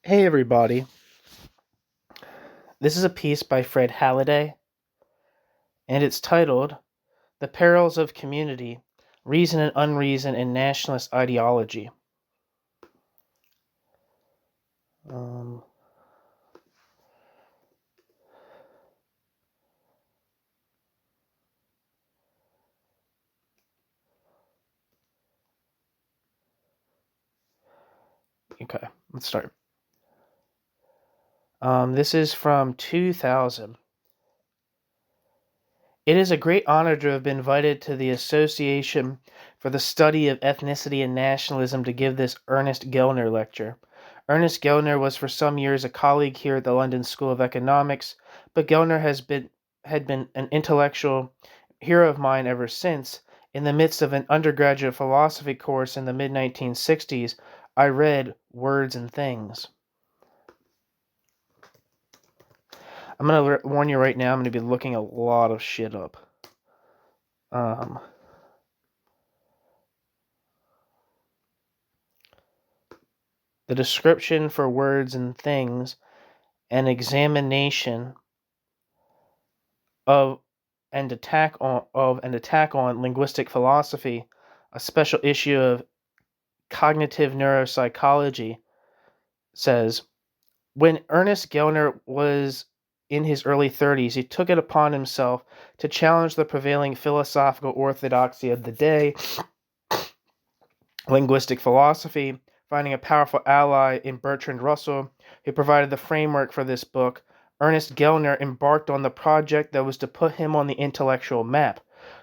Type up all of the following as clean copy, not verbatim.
Hey everybody, this is a piece by Fred Halliday, and it's titled The Perils of Community, Reason and Unreason in Nationalist Ideology. Um, okay, let's start. This is from 2000. It is a great honor to have been invited to the Association for the Study of Ethnicity and Nationalism to give this Ernest Gellner lecture. Ernest Gellner was for some years a colleague here at the London School of Economics, but Gellner had been an intellectual hero of mine ever since. In the midst of an undergraduate philosophy course in the mid-1960s, I read Words and Things. I'm going to warn you right now, I'm going to be looking a lot of shit up. The description for Words and Things, an examination of and attack on linguistic philosophy, a special issue of cognitive neuropsychology, says, when Ernest Gellner was in his early 30s, he took it upon himself to challenge the prevailing philosophical orthodoxy of the day, linguistic philosophy, finding a powerful ally in Bertrand Russell, who provided the framework for this book. Ernest Gellner embarked on the project that was to put him on the intellectual map,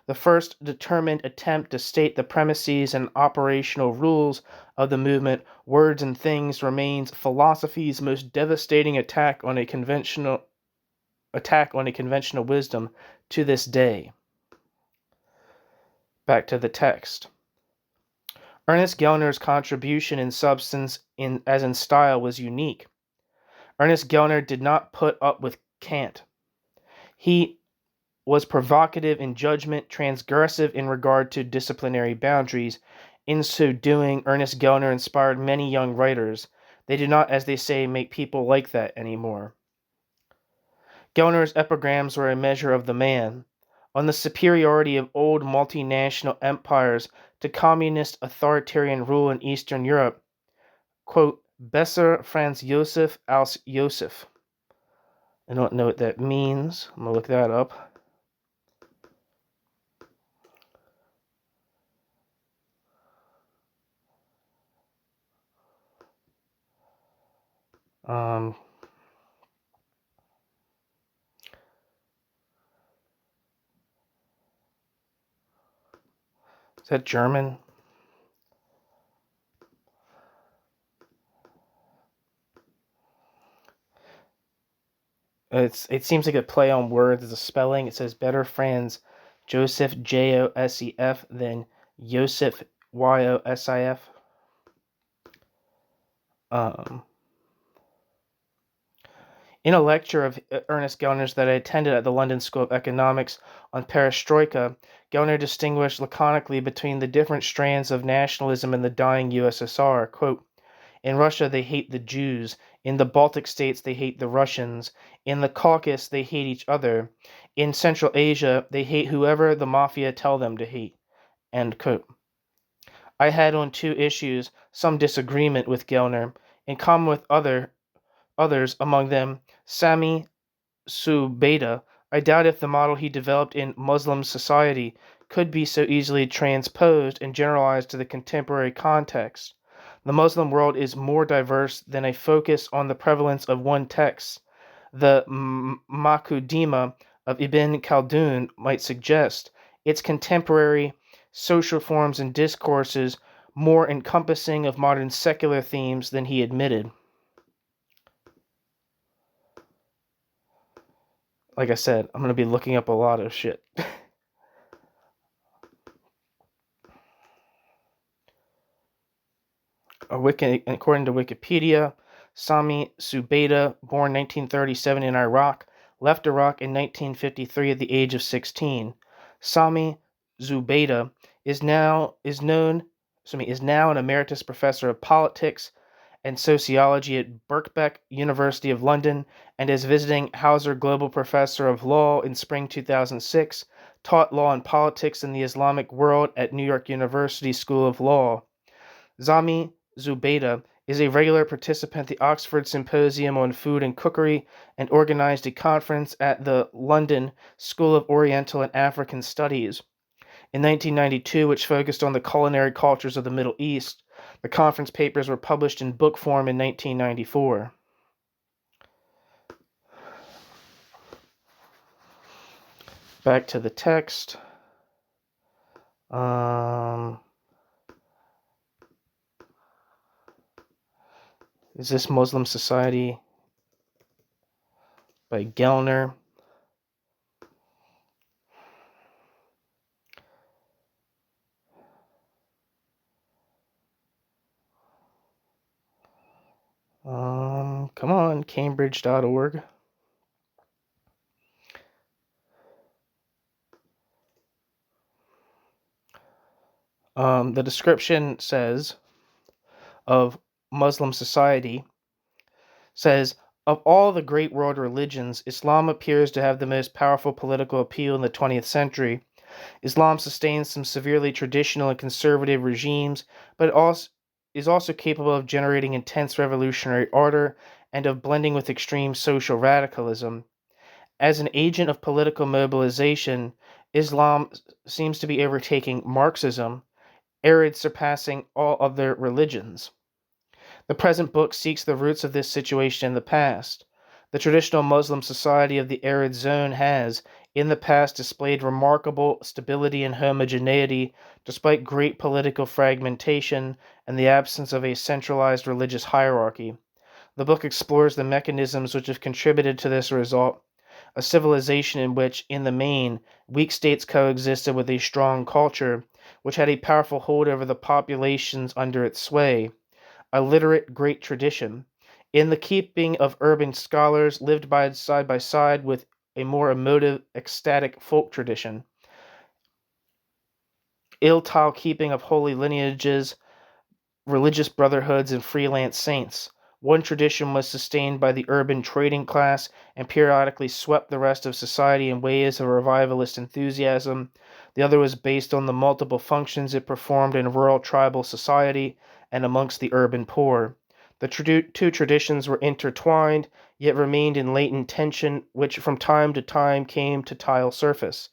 the first determined attempt to state the premises and operational rules of the movement. Words and Things remains philosophy's most devastating attack on a conventional wisdom to this day. Back to the text. Ernest Gellner's contribution in substance as in style was unique. Ernest Gellner did not put up with cant. He was provocative in judgment, transgressive in regard to disciplinary boundaries. In so doing, Ernest Gellner inspired many young writers. They do not, as they say, make people like that anymore. Gellner's epigrams were a measure of the man. On the superiority of old multinational empires to communist authoritarian rule in Eastern Europe, quote, Besser Franz Josef als Josef. I don't know what that means. I'm going to look that up. Is that German? It seems like a play on words as a spelling. It says better Franz Joseph Josef than Joseph Yosif. In a lecture of Ernest Gellner's that I attended at the London School of Economics on perestroika, Gellner distinguished laconically between the different strands of nationalism in the dying USSR. Quote, in Russia, they hate the Jews. In the Baltic states, they hate the Russians. In the Caucasus, they hate each other. In Central Asia, they hate whoever the mafia tell them to hate. End quote. I had on two issues some disagreement with Gellner, in common with others, among them Sami Zubaydah. I doubt if the model he developed in Muslim society could be so easily transposed and generalized to the contemporary context. The Muslim world is more diverse than a focus on the prevalence of one text. The Makudima of Ibn Khaldun might suggest. Its contemporary social forms and discourses more encompassing of modern secular themes than he admitted. Like I said, I'm going to be looking up a lot of shit. According to Wikipedia, Sami Zubaydah, born 1937 in Iraq, left Iraq in 1953 at the age of 16. Sami Zubaydah is now an emeritus professor of politics and sociology at Birkbeck, University of London, and as visiting Hauser Global Professor of Law in spring 2006, taught law and politics in the Islamic world at New York University School of Law. Zami Zubaydah is a regular participant at the Oxford Symposium on Food and Cookery and organized a conference at the London School of Oriental and African Studies in 1992, which focused on the culinary cultures of the Middle East. The conference papers were published in book form in 1994. Back to the text. Is this Muslim Society by Gellner? Come on, Cambridge.org. The description says of Muslim society says, of all the great world religions, Islam appears to have the most powerful political appeal in the 20th century. Islam sustains some severely traditional and conservative regimes, but is also capable of generating intense revolutionary ardor and of blending with extreme social radicalism. As an agent of political mobilization, Islam seems to be overtaking Marxism, arid surpassing all other religions. The present book seeks the roots of this situation in the past. The traditional Muslim society of the arid zone has, in the past, displayed remarkable stability and homogeneity despite great political fragmentation and the absence of a centralized religious hierarchy. The book explores the mechanisms which have contributed to this result, a civilization in which, in the main, weak states coexisted with a strong culture, which had a powerful hold over the populations under its sway, a literate great tradition, in the keeping of urban scholars, lived by side with a more emotive, ecstatic folk tradition, ill-tile keeping of holy lineages, religious brotherhoods, and freelance saints. One tradition was sustained by the urban trading class and periodically swept the rest of society in waves of revivalist enthusiasm. The other was based on the multiple functions it performed in rural tribal society and amongst the urban poor. The two traditions were intertwined, yet remained in latent tension, which from time to time came to tile surface.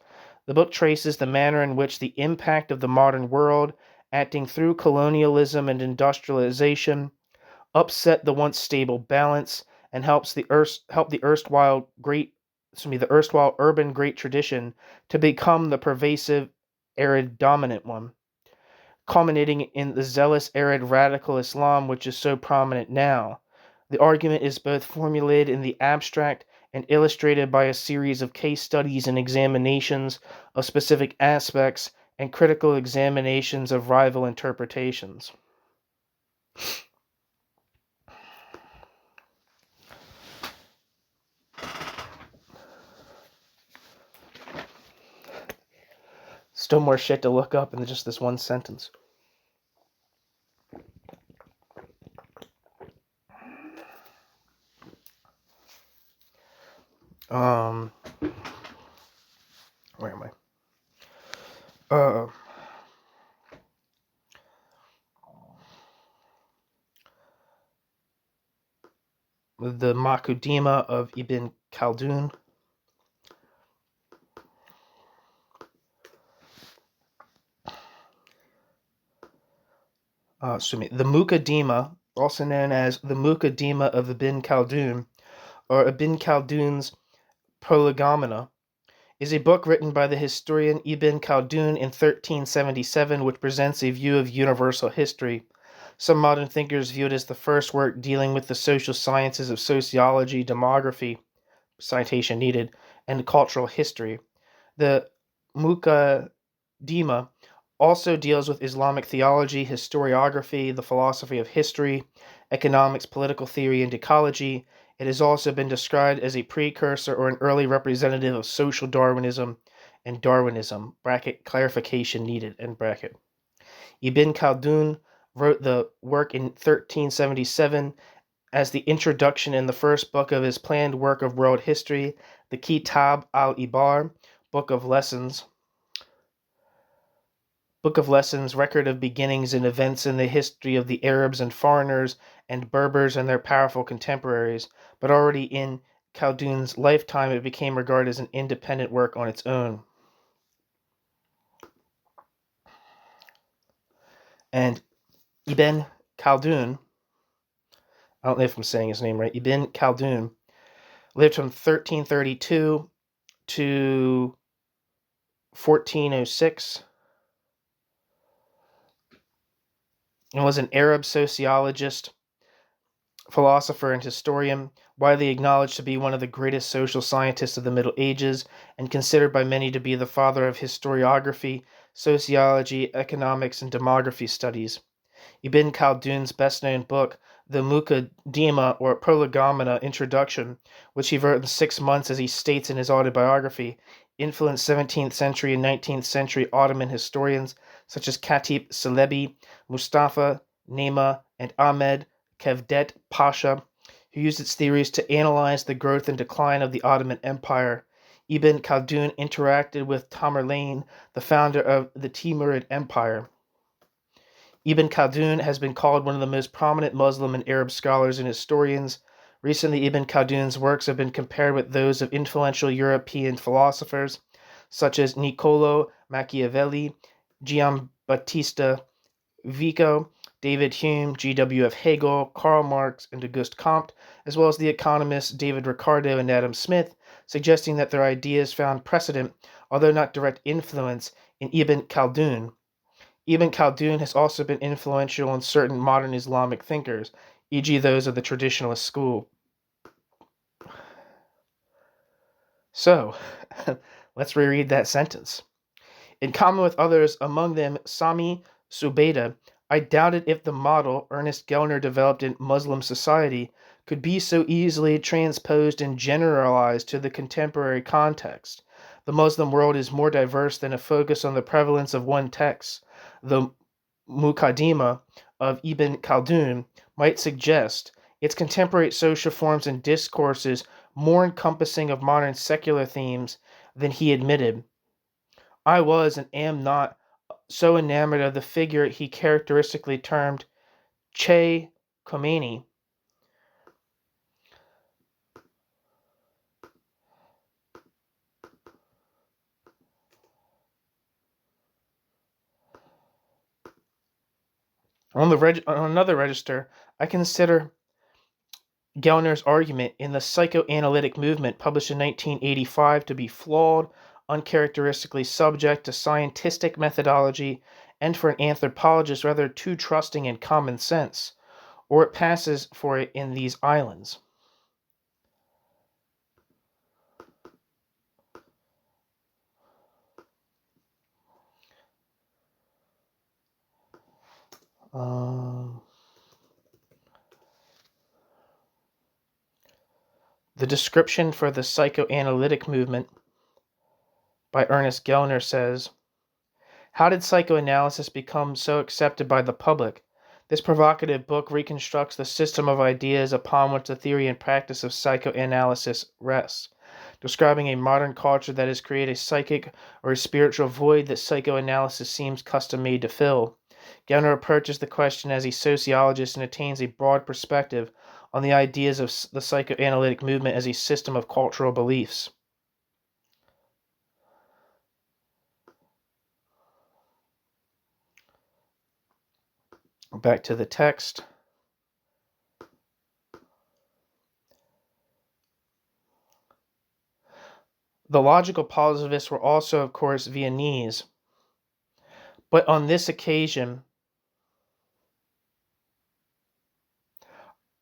The book traces the manner in which the impact of the modern world, acting through colonialism and industrialization, upset the once stable balance and help the erstwhile urban great tradition to become the pervasive arid dominant one, culminating in the zealous arid radical Islam which is so prominent now. The argument is both formulated in the abstract and illustrated by a series of case studies and examinations of specific aspects and critical examinations of rival interpretations. Still more shit to look up in just this one sentence. Where am I? The Makudima of Ibn Khaldun. The Muqaddimah, also known as the Muqaddimah of Ibn Khaldun, or Ibn Khaldun's Prolegomena, is a book written by the historian Ibn Khaldun in 1377, which presents a view of universal history. Some modern thinkers view it as the first work dealing with the social sciences of sociology, demography, citation needed, and cultural history. The Muqaddimah also deals with Islamic theology, historiography, the philosophy of history, economics, political theory, and ecology. It has also been described as a precursor or an early representative of social Darwinism and Darwinism, bracket, clarification needed, end bracket. Ibn Khaldun wrote the work in 1377 as the introduction in the first book of his planned work of world history, the Kitab al-Ibar, Book of Lessons, record of beginnings and events in the history of the Arabs and foreigners and Berbers and their powerful contemporaries, but already in Khaldun's lifetime it became regarded as an independent work on its own. And Ibn Khaldun, I don't know if I'm saying his name right, Ibn Khaldun, lived from 1332 to 1406 and was an Arab sociologist, philosopher, and historian, widely acknowledged to be one of the greatest social scientists of the Middle Ages and considered by many to be the father of historiography, sociology, economics, and demography studies. Ibn Khaldun's best-known book, the Muqaddimah or Prolegomena Introduction, which he wrote in 6 months as he states in his autobiography, influenced 17th century and 19th century Ottoman historians such as Khatib Celebi, Mustafa Nema, and Ahmed Kevdet Pasha, who used its theories to analyze the growth and decline of the Ottoman Empire. Ibn Khaldun interacted with Tamerlane, the founder of the Timurid Empire. Ibn Khaldun has been called one of the most prominent Muslim and Arab scholars and historians. Recently, Ibn Khaldun's works have been compared with those of influential European philosophers such as Niccolò Machiavelli, Giambattista Vico, David Hume, G.W.F. Hegel, Karl Marx, and Auguste Comte, as well as the economists David Ricardo and Adam Smith, suggesting that their ideas found precedent, although not direct influence, in Ibn Khaldun. Ibn Khaldun has also been influential on certain modern Islamic thinkers, e.g. those of the traditionalist school. So, let's reread that sentence. In common with others, among them Sami Subaida, I doubted if the model Ernest Gellner developed in Muslim society could be so easily transposed and generalized to the contemporary context. The Muslim world is more diverse than a focus on the prevalence of one text. The Muqaddimah of Ibn Khaldun might suggest its contemporary social forms and discourses more encompassing of modern secular themes than he admitted. I was and am not so enamored of the figure he characteristically termed Che Khomeini. On another register, I consider Gellner's argument in the Psychoanalytic Movement, published in 1985, to be flawed, uncharacteristically subject to scientific methodology, and for an anthropologist rather too trusting in common sense, or it passes for it in these islands. The description for the psychoanalytic movement by Ernest Gellner says, how did psychoanalysis become so accepted by the public? This provocative book reconstructs the system of ideas upon which the theory and practice of psychoanalysis rests, describing a modern culture that has created a psychic or a spiritual void that psychoanalysis seems custom-made to fill. Gellner approaches the question as a sociologist and attains a broad perspective on the ideas of the psychoanalytic movement as a system of cultural beliefs. Back to the text. The logical positivists were also, of course, Viennese. But on this occasion,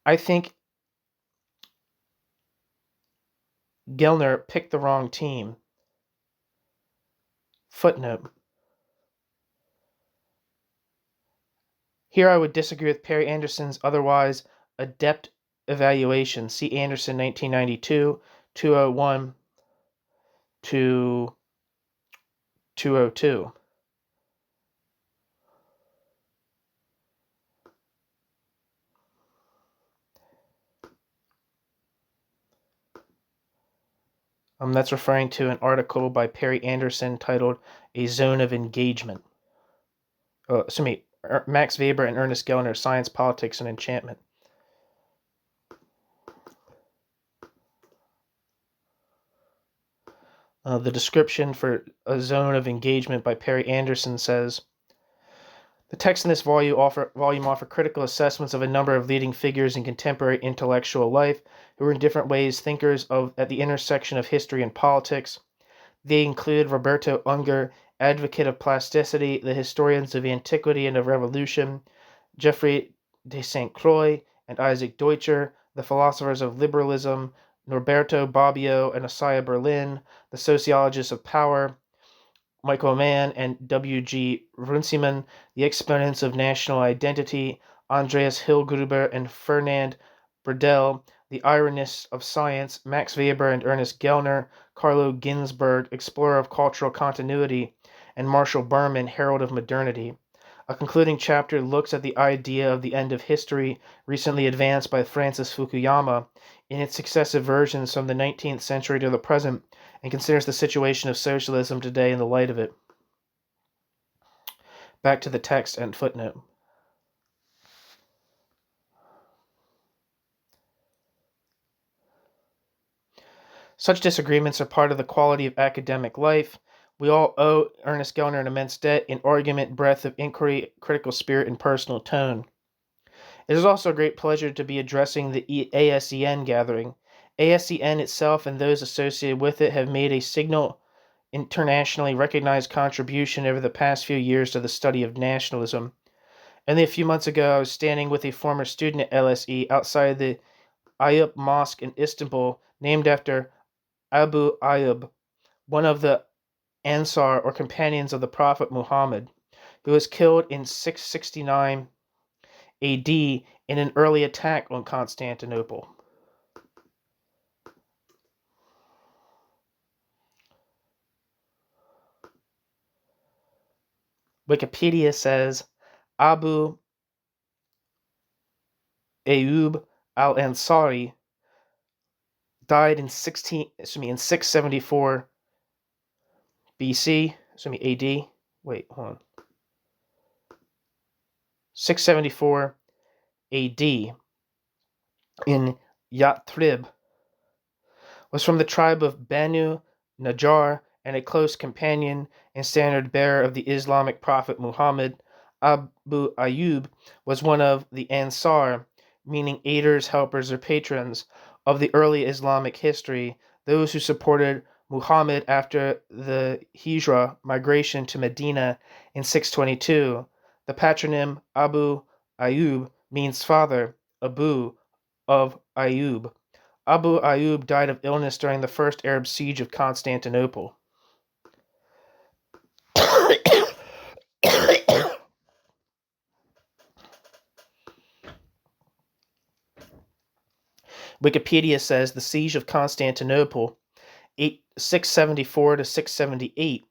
I think Gellner picked the wrong team. Footnote. Here I would disagree with Perry Anderson's otherwise adept evaluation. See Anderson, 1992, 201 to 202. That's referring to an article by Perry Anderson titled A Zone of Engagement. Max Weber and Ernest Gellner, Science, Politics, and Enchantment. The description for A Zone of Engagement by Perry Anderson says, the text in this volume offer critical assessments of a number of leading figures in contemporary intellectual life who were in different ways thinkers at the intersection of history and politics. They include Roberto Unger, advocate of plasticity, the historians of antiquity and of revolution, Geoffrey de St. Croix and Isaac Deutscher, the philosophers of liberalism, Norberto Bobbio and Asaya Berlin, the sociologists of power, Michael Mann and W.G. Runciman, the exponents of national identity, Andreas Hillgruber and Fernand Braudel, the ironists of science, Max Weber and Ernest Gellner, Carlo Ginzburg, explorer of cultural continuity, and Marshall Berman, herald of modernity. A concluding chapter looks at the idea of the end of history recently advanced by Francis Fukuyama in its successive versions from the 19th century to the present, and considers the situation of socialism today in the light of it. Back to the text and footnote. Such disagreements are part of the quality of academic life. We all owe Ernest Gellner an immense debt in argument, breadth of inquiry, critical spirit, and personal tone. It is also a great pleasure to be addressing the ASEN gathering. ASEN itself and those associated with it have made a signal internationally recognized contribution over the past few years to the study of nationalism. Only a few months ago, I was standing with a former student at LSE outside the Ayub Mosque in Istanbul, named after Abu Ayyub, one of the Ansar or companions of the Prophet Muhammad, who was killed in 669 AD in an early attack on Constantinople. Wikipedia says Abu Ayyub al-Ansari died in 674 BC, AD. Wait, hold on. 674 AD in Yathrib, was from the tribe of Banu Najjar and a close companion and standard bearer of the Islamic prophet Muhammad. Abu Ayyub was one of the Ansar, meaning aiders, helpers, or patrons, of the early Islamic history, those who supported Muhammad after the Hijra migration to Medina in 622. The patronym Abu Ayyub means father, Abu, of Ayyub. Abu Ayyub died of illness during the first Arab siege of Constantinople. Wikipedia says the siege of Constantinople, 674 to 678.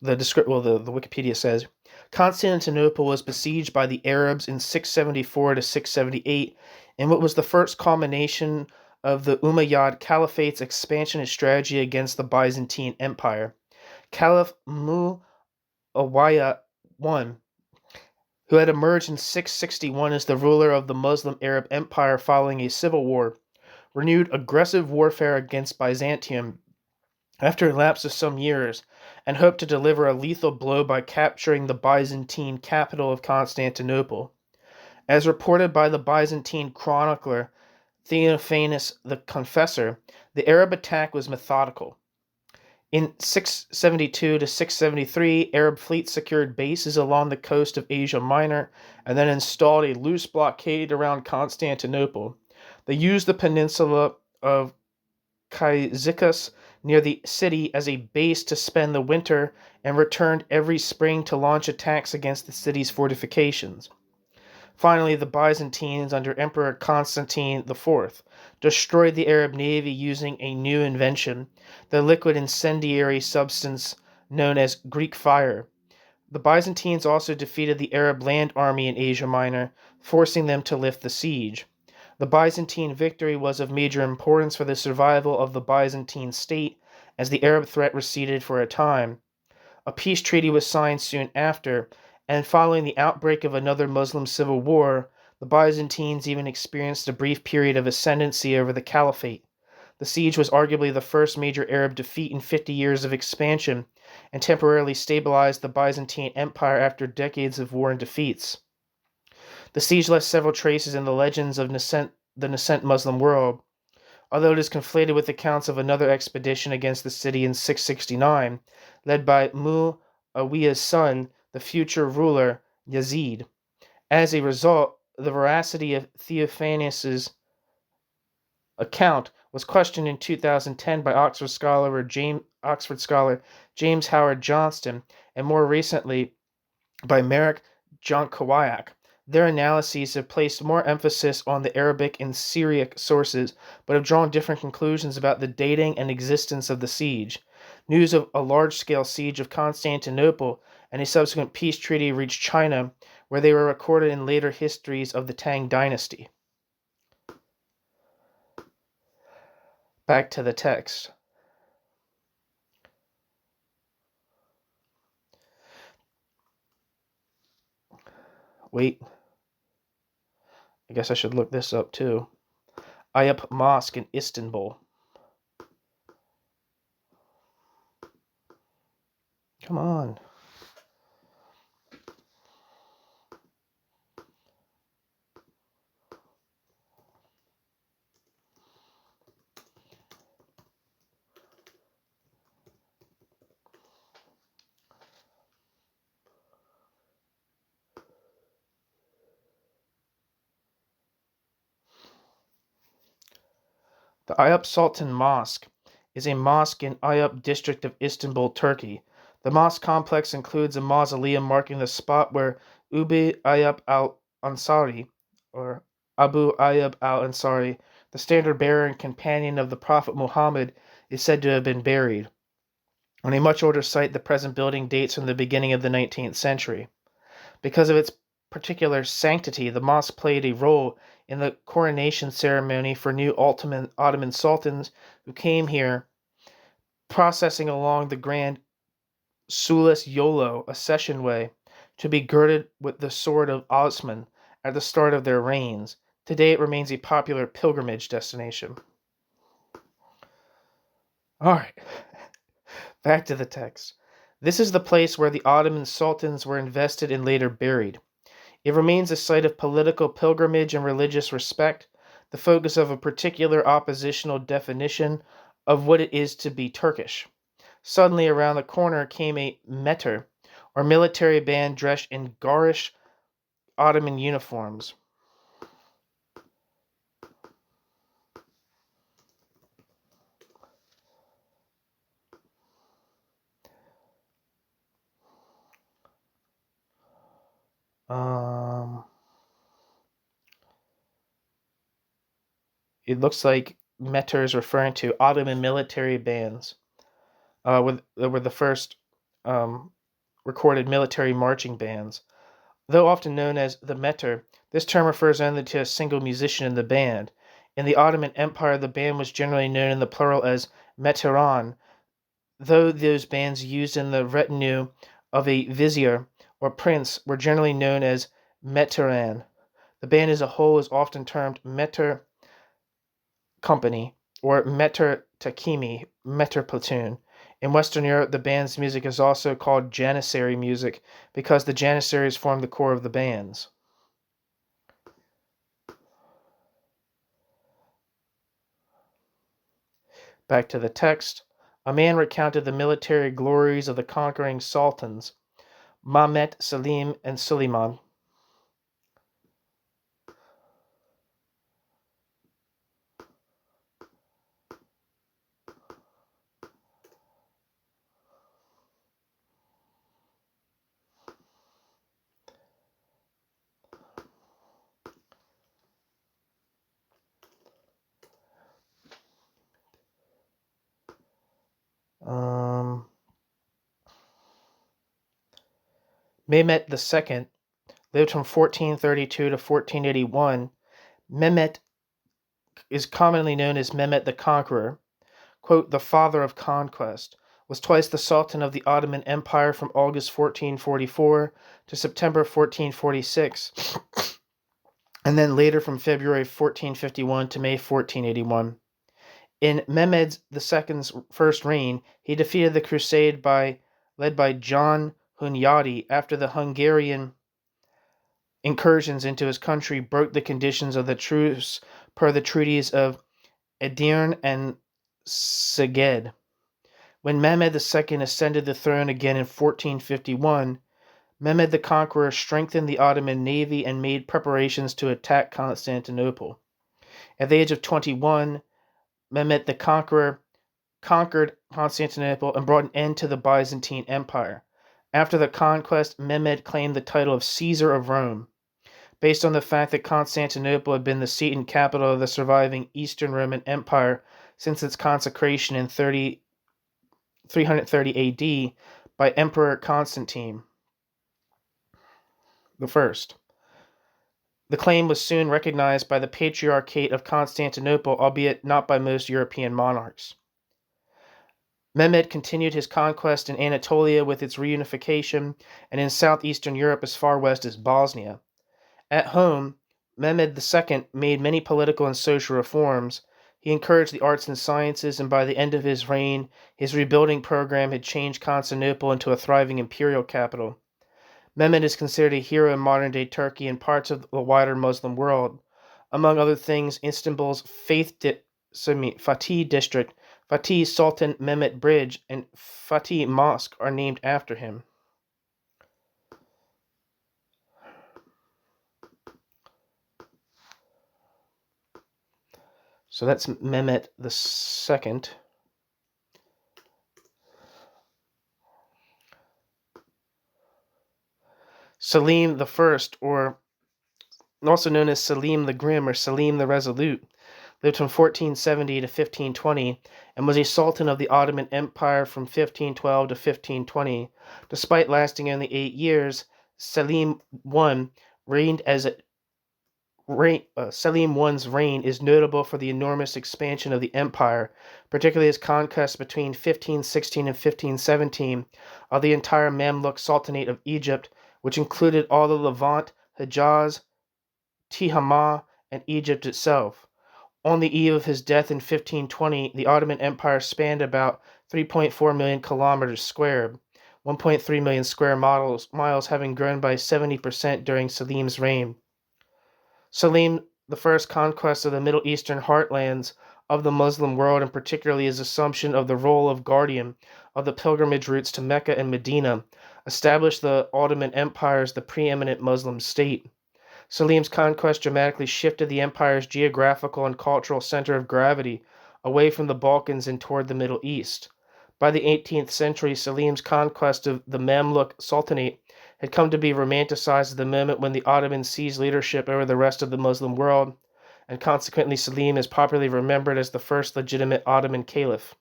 The Wikipedia says Constantinople was besieged by the Arabs in 674 to 678, in what was the first culmination of the Umayyad Caliphate's expansionist strategy against the Byzantine Empire. Caliph Muawiyah I, who had emerged in 661 as the ruler of the Muslim Arab Empire following a civil war, renewed aggressive warfare against Byzantium after a lapse of some years, and hoped to deliver a lethal blow by capturing the Byzantine capital of Constantinople. As reported by the Byzantine chronicler Theophanes the Confessor, the Arab attack was methodical. In 672 to 673, Arab fleets secured bases along the coast of Asia Minor and then installed a loose blockade around Constantinople. They used the peninsula of Cyzicus near the city as a base to spend the winter and returned every spring to launch attacks against the city's fortifications. Finally, the Byzantines under Emperor Constantine IV destroyed the Arab navy using a new invention, the liquid incendiary substance known as Greek fire. The Byzantines also defeated the Arab land army in Asia Minor, forcing them to lift the siege. The Byzantine victory was of major importance for the survival of the Byzantine state as the Arab threat receded for a time. A peace treaty was signed soon after, and following the outbreak of another Muslim civil war, the Byzantines even experienced a brief period of ascendancy over the caliphate. The siege was arguably the first major Arab defeat in 50 years of expansion and temporarily stabilized the Byzantine Empire after decades of war and defeats. The siege left several traces in the legends of the nascent Muslim world, although it is conflated with accounts of another expedition against the city in 669, led by Muawiyah's son, the future ruler Yazid. As a result, the veracity of Theophanes' account was questioned in 2010 by Oxford scholar James Howard Johnston, and more recently by Marek Jankowiak. Their analyses have placed more emphasis on the Arabic and Syriac sources, but have drawn different conclusions about the dating and existence of the siege. News of a large-scale siege of Constantinople and a subsequent peace treaty reached China, where they were recorded in later histories of the Tang dynasty. Back to the text. Wait, I guess I should look this up too. Ayap Mosque in Istanbul. Come on. The Ayap Sultan Mosque is a mosque in Ayap district of Istanbul, Turkey. The mosque complex includes a mausoleum marking the spot where Ubi Ayap al-Ansari, or Abu Ayyub al-Ansari, the standard bearer and companion of the Prophet Muhammad, is said to have been buried. On a much older site, the present building dates from the beginning of the 19th century. Because of its particular sanctity, the mosque played a role in the coronation ceremony for new Ottoman sultans who came here, processing along the Grand Sulis Yolu accession way to be girded with the sword of Osman at the start of their reigns. Today it remains a popular pilgrimage destination. Alright, back to the text. This is the place where the Ottoman sultans were invested and later buried. It remains a site of political pilgrimage and religious respect, the focus of a particular oppositional definition of what it is to be Turkish. Suddenly, around the corner came a meter, or military band dressed in garish Ottoman uniforms. It looks like meter is referring to Ottoman military bands. Were the first recorded military marching bands. Though often known as the meter, this term refers only to a single musician in the band. In the Ottoman Empire, the band was generally known in the plural as meteran, though those bands used in the retinue of a vizier or prince were generally known as meteran. The band as a whole is often termed meter company or meter takimi, meter platoon. In Western Europe, the band's music is also called janissary music because the janissaries form the core of the bands. Back to the text. A man recounted the military glories of the conquering sultans, Mehmet, Selim, and Suleiman. Mehmet II lived from 1432 to 1481. Mehmet is commonly known as Mehmet the Conqueror, quote, the father of conquest, was twice the Sultan of the Ottoman Empire from August 1444 to September 1446, and then later from February 1451 to May 1481. In Mehmed II's first reign, he defeated the crusade led by John Hunyadi after the Hungarian incursions into his country broke the conditions of the truce per the treaties of Edirne and Szeged. When Mehmed II ascended the throne again in 1451, Mehmed the Conqueror strengthened the Ottoman navy and made preparations to attack Constantinople. At the age of 21, Mehmed the Conqueror conquered Constantinople and brought an end to the Byzantine Empire. After the conquest, Mehmed claimed the title of Caesar of Rome, based on the fact that Constantinople had been the seat and capital of the surviving Eastern Roman Empire since its consecration in 330 AD by Emperor Constantine I. The claim was soon recognized by the Patriarchate of Constantinople, albeit not by most European monarchs. Mehmed continued his conquest in Anatolia with its reunification and in southeastern Europe as far west as Bosnia. At home, Mehmed II made many political and social reforms. He encouraged the arts and sciences, and by the end of his reign, his rebuilding program had changed Constantinople into a thriving imperial capital. Mehmed is considered a hero in modern-day Turkey and parts of the wider Muslim world. Among other things, Istanbul's Fatih district, Fatih Sultan Mehmet Bridge, and Fatih Mosque are named after him. So that's Mehmet II. Selim I, or also known as Selim the Grim or Selim the Resolute, lived from 1470 to 1520 and was a sultan of the Ottoman Empire from 1512 to 1520. Despite lasting only 8 years, Selim I's reign is notable for the enormous expansion of the empire, particularly his conquest between 1516 and 1517 of the entire Mamluk Sultanate of Egypt, which included all the Levant, Hejaz, Tihamah, and Egypt itself. On the eve of his death in 1520, the Ottoman Empire spanned about 3.4 million kilometers squared, 1.3 million square miles having grown by 70% during Selim's reign. Selim I's conquest of the Middle Eastern heartlands of the Muslim world, and particularly his assumption of the role of guardian of the pilgrimage routes to Mecca and Medina, established the Ottoman Empire as the preeminent Muslim state. Selim's conquest dramatically shifted the empire's geographical and cultural center of gravity away from the Balkans and toward the Middle East. By the 18th century, Selim's conquest of the Mamluk Sultanate had come to be romanticized at the moment when the Ottomans seized leadership over the rest of the Muslim world, and consequently Selim is popularly remembered as the first legitimate Ottoman caliph.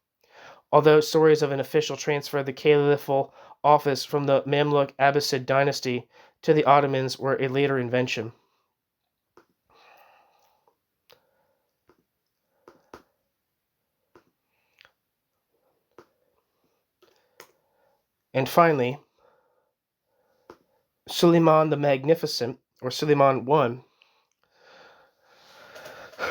Although stories of an official transfer of the caliphal office from the Mamluk Abbasid dynasty to the Ottomans were a later invention. And finally, Suleiman the Magnificent, or Suleiman I,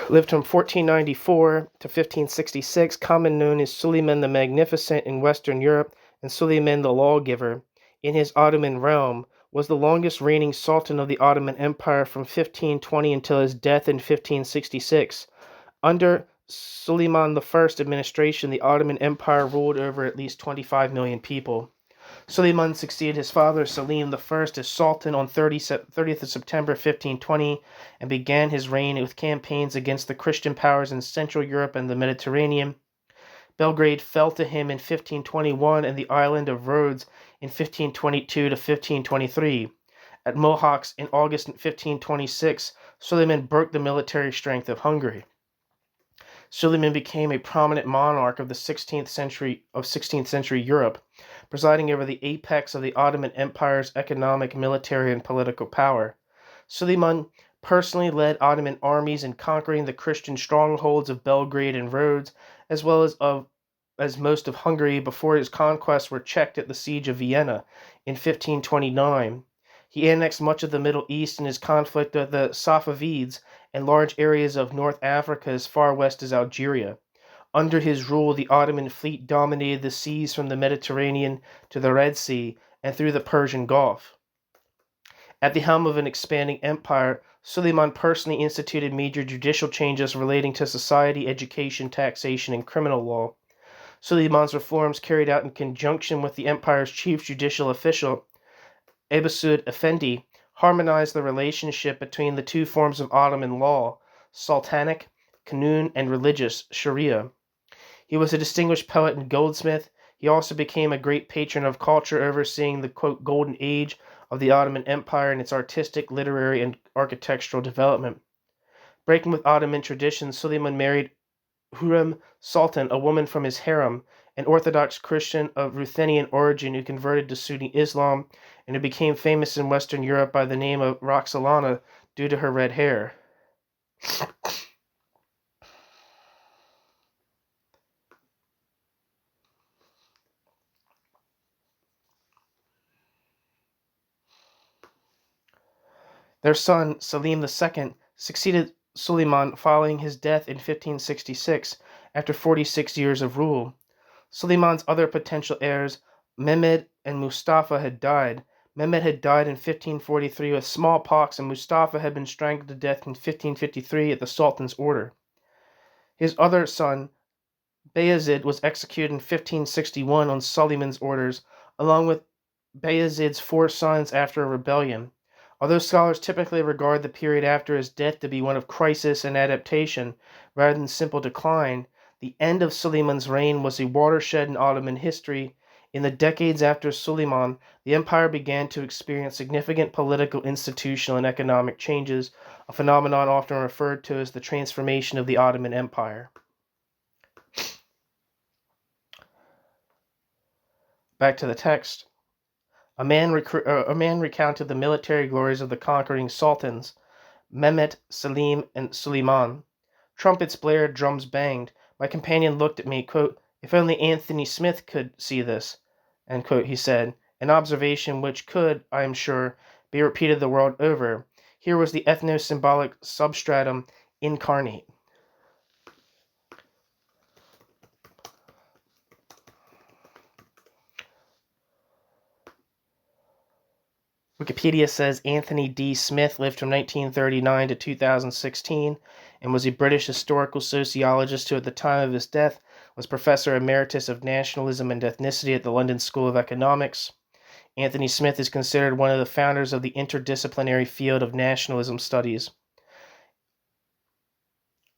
lived from 1494 to 1566, commonly known as Suleiman the Magnificent in Western Europe and Suleiman the Lawgiver in his Ottoman realm, was the longest reigning sultan of the Ottoman Empire from 1520 until his death in 1566. Under Suleiman I's administration, the Ottoman Empire ruled over at least 25 million people. Suleiman succeeded his father Selim I as Sultan on 30th of September 1520 and began his reign with campaigns against the Christian powers in Central Europe and the Mediterranean. Belgrade fell to him in 1521 and the island of Rhodes in 1522 to 1523. At Mohacs in August 1526, Suleiman broke the military strength of Hungary. Suleiman became a prominent monarch of the 16th century Europe, presiding over the apex of the Ottoman Empire's economic, military, and political power. Suleiman personally led Ottoman armies in conquering the Christian strongholds of Belgrade and Rhodes, as well as most of Hungary before his conquests were checked at the siege of Vienna in 1529. He annexed much of the Middle East in his conflict with the Safavids and large areas of North Africa as far west as Algeria. Under his rule, the Ottoman fleet dominated the seas from the Mediterranean to the Red Sea and through the Persian Gulf. At the helm of an expanding empire, Suleiman personally instituted major judicial changes relating to society, education, taxation, and criminal law. Suleiman's reforms, carried out in conjunction with the empire's chief judicial official, Ebusud Effendi, harmonized the relationship between the two forms of Ottoman law, sultanic, Kanun, and religious, Sharia. He was a distinguished poet and goldsmith. He also became a great patron of culture, overseeing the, quote, golden age of the Ottoman Empire and its artistic, literary, and architectural development. Breaking with Ottoman traditions, Suleiman married Hurrem Sultan, a woman from his harem, an Orthodox Christian of Ruthenian origin who converted to Sunni Islam and who became famous in Western Europe by the name of Roxolana due to her red hair. Their son, Selim II, succeeded Suleiman following his death in 1566 after 46 years of rule. Suleiman's other potential heirs, Mehmed and Mustafa, had died. Mehmed had died in 1543 with smallpox, and Mustafa had been strangled to death in 1553 at the Sultan's order. His other son, Bayezid, was executed in 1561 on Suleiman's orders, along with Bayezid's 4 sons after a rebellion. Although scholars typically regard the period after his death to be one of crisis and adaptation rather than simple decline, the end of Suleiman's reign was a watershed in Ottoman history. In the decades after Suleiman, the empire began to experience significant political, institutional, and economic changes, a phenomenon often referred to as the transformation of the Ottoman Empire. Back to the text. A man recounted the military glories of the conquering sultans, Mehmet, Selim, and Suleiman. Trumpets blared, drums banged. My companion looked at me, quote, "If only Anthony Smith could see this," end quote, he said, an observation which could, I am sure, be repeated the world over. Here was the ethno-symbolic substratum incarnate. Wikipedia says Anthony D. Smith lived from 1939 to 2016 and was a British historical sociologist who, at the time of his death, was Professor Emeritus of Nationalism and Ethnicity at the London School of Economics. Anthony Smith is considered one of the founders of the interdisciplinary field of nationalism studies.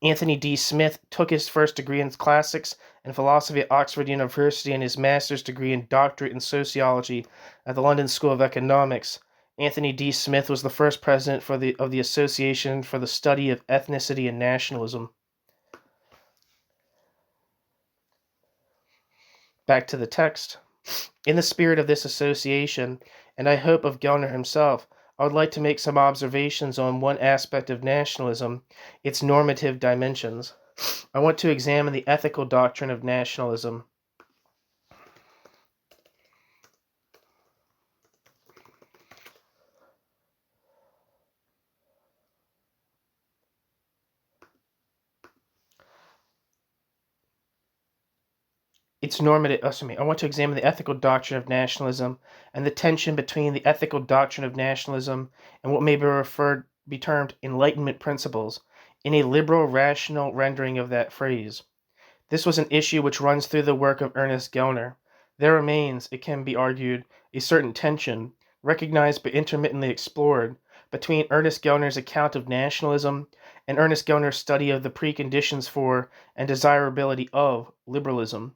Anthony D. Smith took his first degree in classics and philosophy at Oxford University and his master's degree and doctorate in sociology at the London School of Economics. Anthony D. Smith was the first president of the Association for the Study of Ethnicity and Nationalism. Back to the text. In the spirit of this association, and I hope of Gellner himself, I would like to make some observations on one aspect of nationalism, its normative dimensions. I want to examine the ethical doctrine of nationalism. I want to examine the ethical doctrine of nationalism and the tension between the ethical doctrine of nationalism and what may be termed Enlightenment principles, in a liberal, rational rendering of that phrase. This was an issue which runs through the work of Ernest Gellner. There remains, it can be argued, a certain tension, recognized but intermittently explored, between Ernest Gellner's account of nationalism and Ernest Gellner's study of the preconditions for and desirability of liberalism.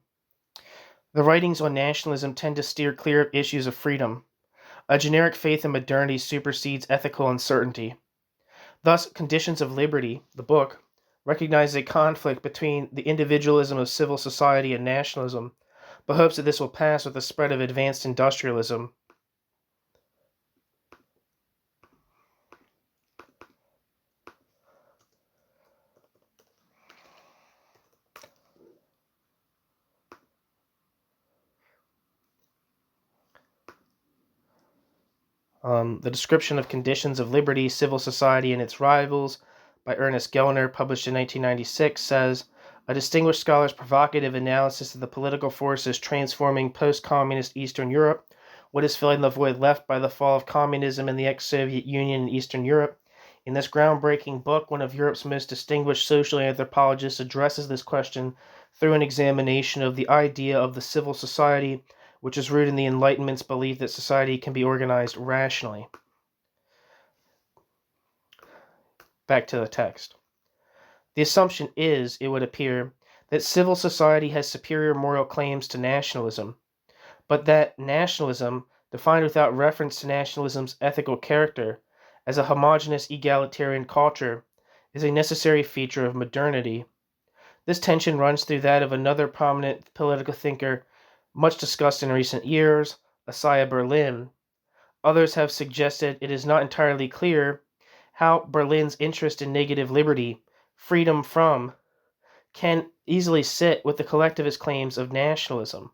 The writings on nationalism tend to steer clear of issues of freedom. A generic faith in modernity supersedes ethical uncertainty. Thus, Conditions of Liberty, the book, recognizes a conflict between the individualism of civil society and nationalism, but hopes that this will pass with the spread of advanced industrialism. The Description of Conditions of Liberty, Civil Society, and Its Rivals by Ernest Gellner, published in 1996, says, a distinguished scholar's provocative analysis of the political forces transforming post-communist Eastern Europe, what is filling the void left by the fall of communism in the ex-Soviet Union and Eastern Europe. In this groundbreaking book, one of Europe's most distinguished social anthropologists addresses this question through an examination of the idea of the civil society, which is rooted in the Enlightenment's belief that society can be organized rationally. Back to the text. The assumption is, it would appear, that civil society has superior moral claims to nationalism, but that nationalism, defined without reference to nationalism's ethical character, as a homogeneous egalitarian culture, is a necessary feature of modernity. This tension runs through that of another prominent political thinker, much discussed in recent years, Isaiah Berlin. Others have suggested it is not entirely clear how Berlin's interest in negative liberty, freedom from, can easily sit with the collectivist claims of nationalism.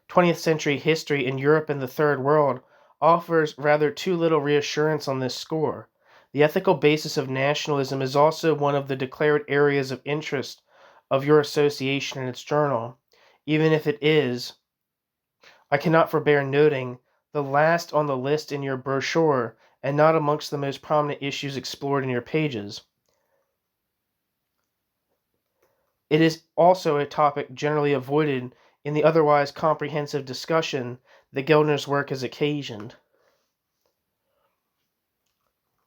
Twentieth-century history in Europe and the Third World offers rather too little reassurance on this score. The ethical basis of nationalism is also one of the declared areas of interest of your association and its journal, even if it is, I cannot forbear noting, the last on the list in your brochure and not amongst the most prominent issues explored in your pages. It is also a topic generally avoided in the otherwise comprehensive discussion that Gellner's work has occasioned.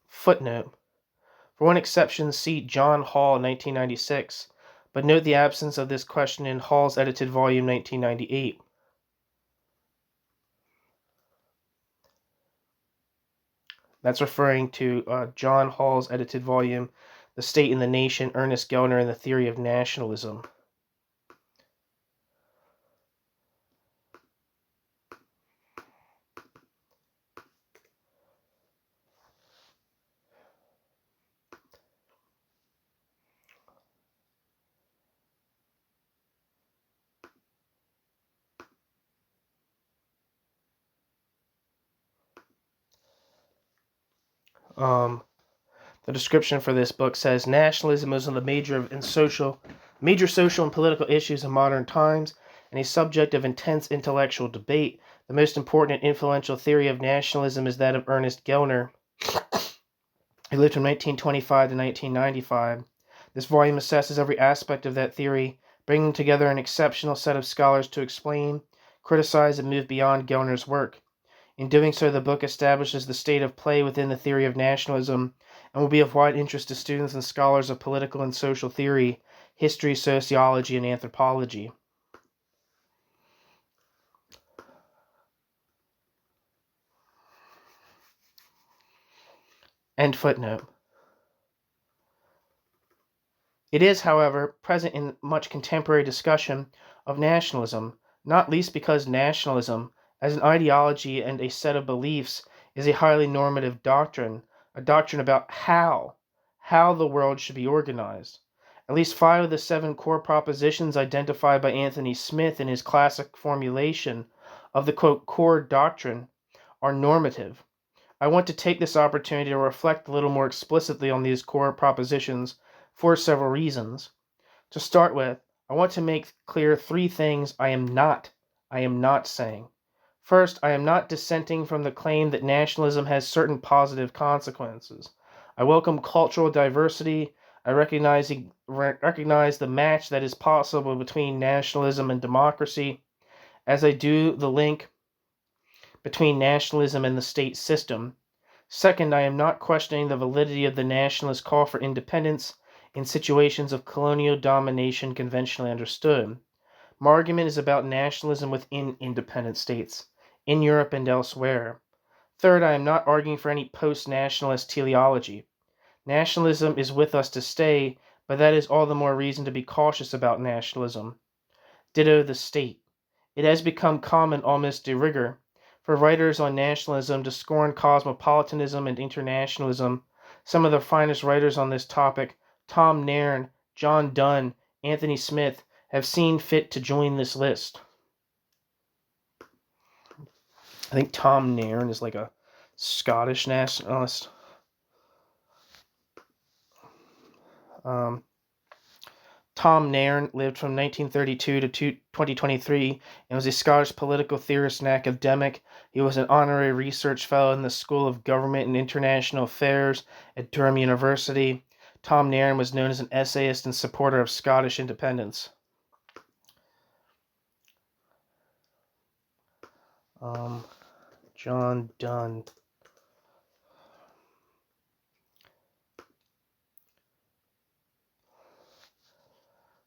Footnote. For one exception, see John Hall, 1996, but note the absence of this question in Hall's edited volume 1998. That's referring to John Hall's edited volume, The State and the Nation, Ernest Gellner and the Theory of Nationalism. The description for this book says, nationalism is one of the major social and political issues of modern times, and a subject of intense intellectual debate. The most important and influential theory of nationalism is that of Ernest Gellner, who lived from 1925 to 1995. This volume assesses every aspect of that theory, bringing together an exceptional set of scholars to explain, criticize, and move beyond Gellner's work. In doing so, the book establishes the state of play within the theory of nationalism and will be of wide interest to students and scholars of political and social theory, history, sociology, and anthropology. End footnote. It is, however, present in much contemporary discussion of nationalism, not least because nationalism, as an ideology and a set of beliefs, is a highly normative doctrine, a doctrine about how the world should be organized. At least 5 of the 7 core propositions identified by Anthony Smith in his classic formulation of the, quote, core doctrine are normative. I want to take this opportunity to reflect a little more explicitly on these core propositions for several reasons. To start with, I want to make clear 3 things I am not saying. First, I am not dissenting from the claim that nationalism has certain positive consequences. I welcome cultural diversity. I recognize the match that is possible between nationalism and democracy, as I do the link between nationalism and the state system. Second, I am not questioning the validity of the nationalist call for independence in situations of colonial domination conventionally understood. My argument is about nationalism within independent states, in Europe and elsewhere. Third, I am not arguing for any post-nationalist teleology. Nationalism is with us to stay, but that is all the more reason to be cautious about nationalism. Ditto the state. It has become common, almost de rigueur, for writers on nationalism to scorn cosmopolitanism and internationalism. Some of the finest writers on this topic, Tom Nairn, John Donne, Anthony Smith, have seen fit to join this list. I think Tom Nairn is like a Scottish nationalist. Tom Nairn lived from 1932 to 2023 and was a Scottish political theorist and academic. He was an honorary research fellow in the School of Government and International Affairs at Durham University. Tom Nairn was known as an essayist and supporter of Scottish independence. John Donne.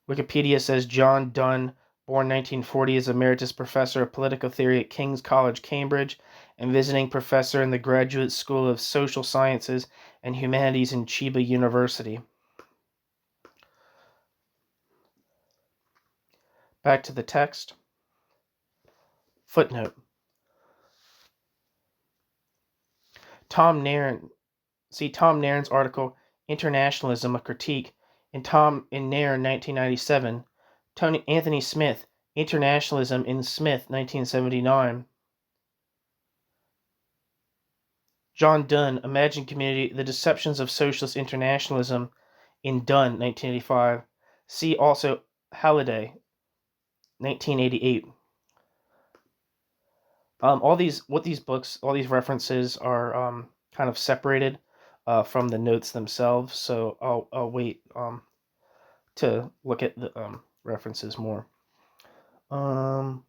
Wikipedia says John Donne, born 1940, is Emeritus Professor of Political Theory at King's College, Cambridge, and visiting professor in the Graduate School of Social Sciences and Humanities in Chiba University. Back to the text. Footnote. See Tom Nairn's article, Internationalism, a Critique, in Nairn, 1997. Anthony Smith, Internationalism in Smith, 1979. John Donne, Imagined Community, The Deceptions of Socialist Internationalism, in Donne, 1985. See also Halliday, 1988. All these references are kind of separated from the notes themselves, so I'll wait to look at the references more. Back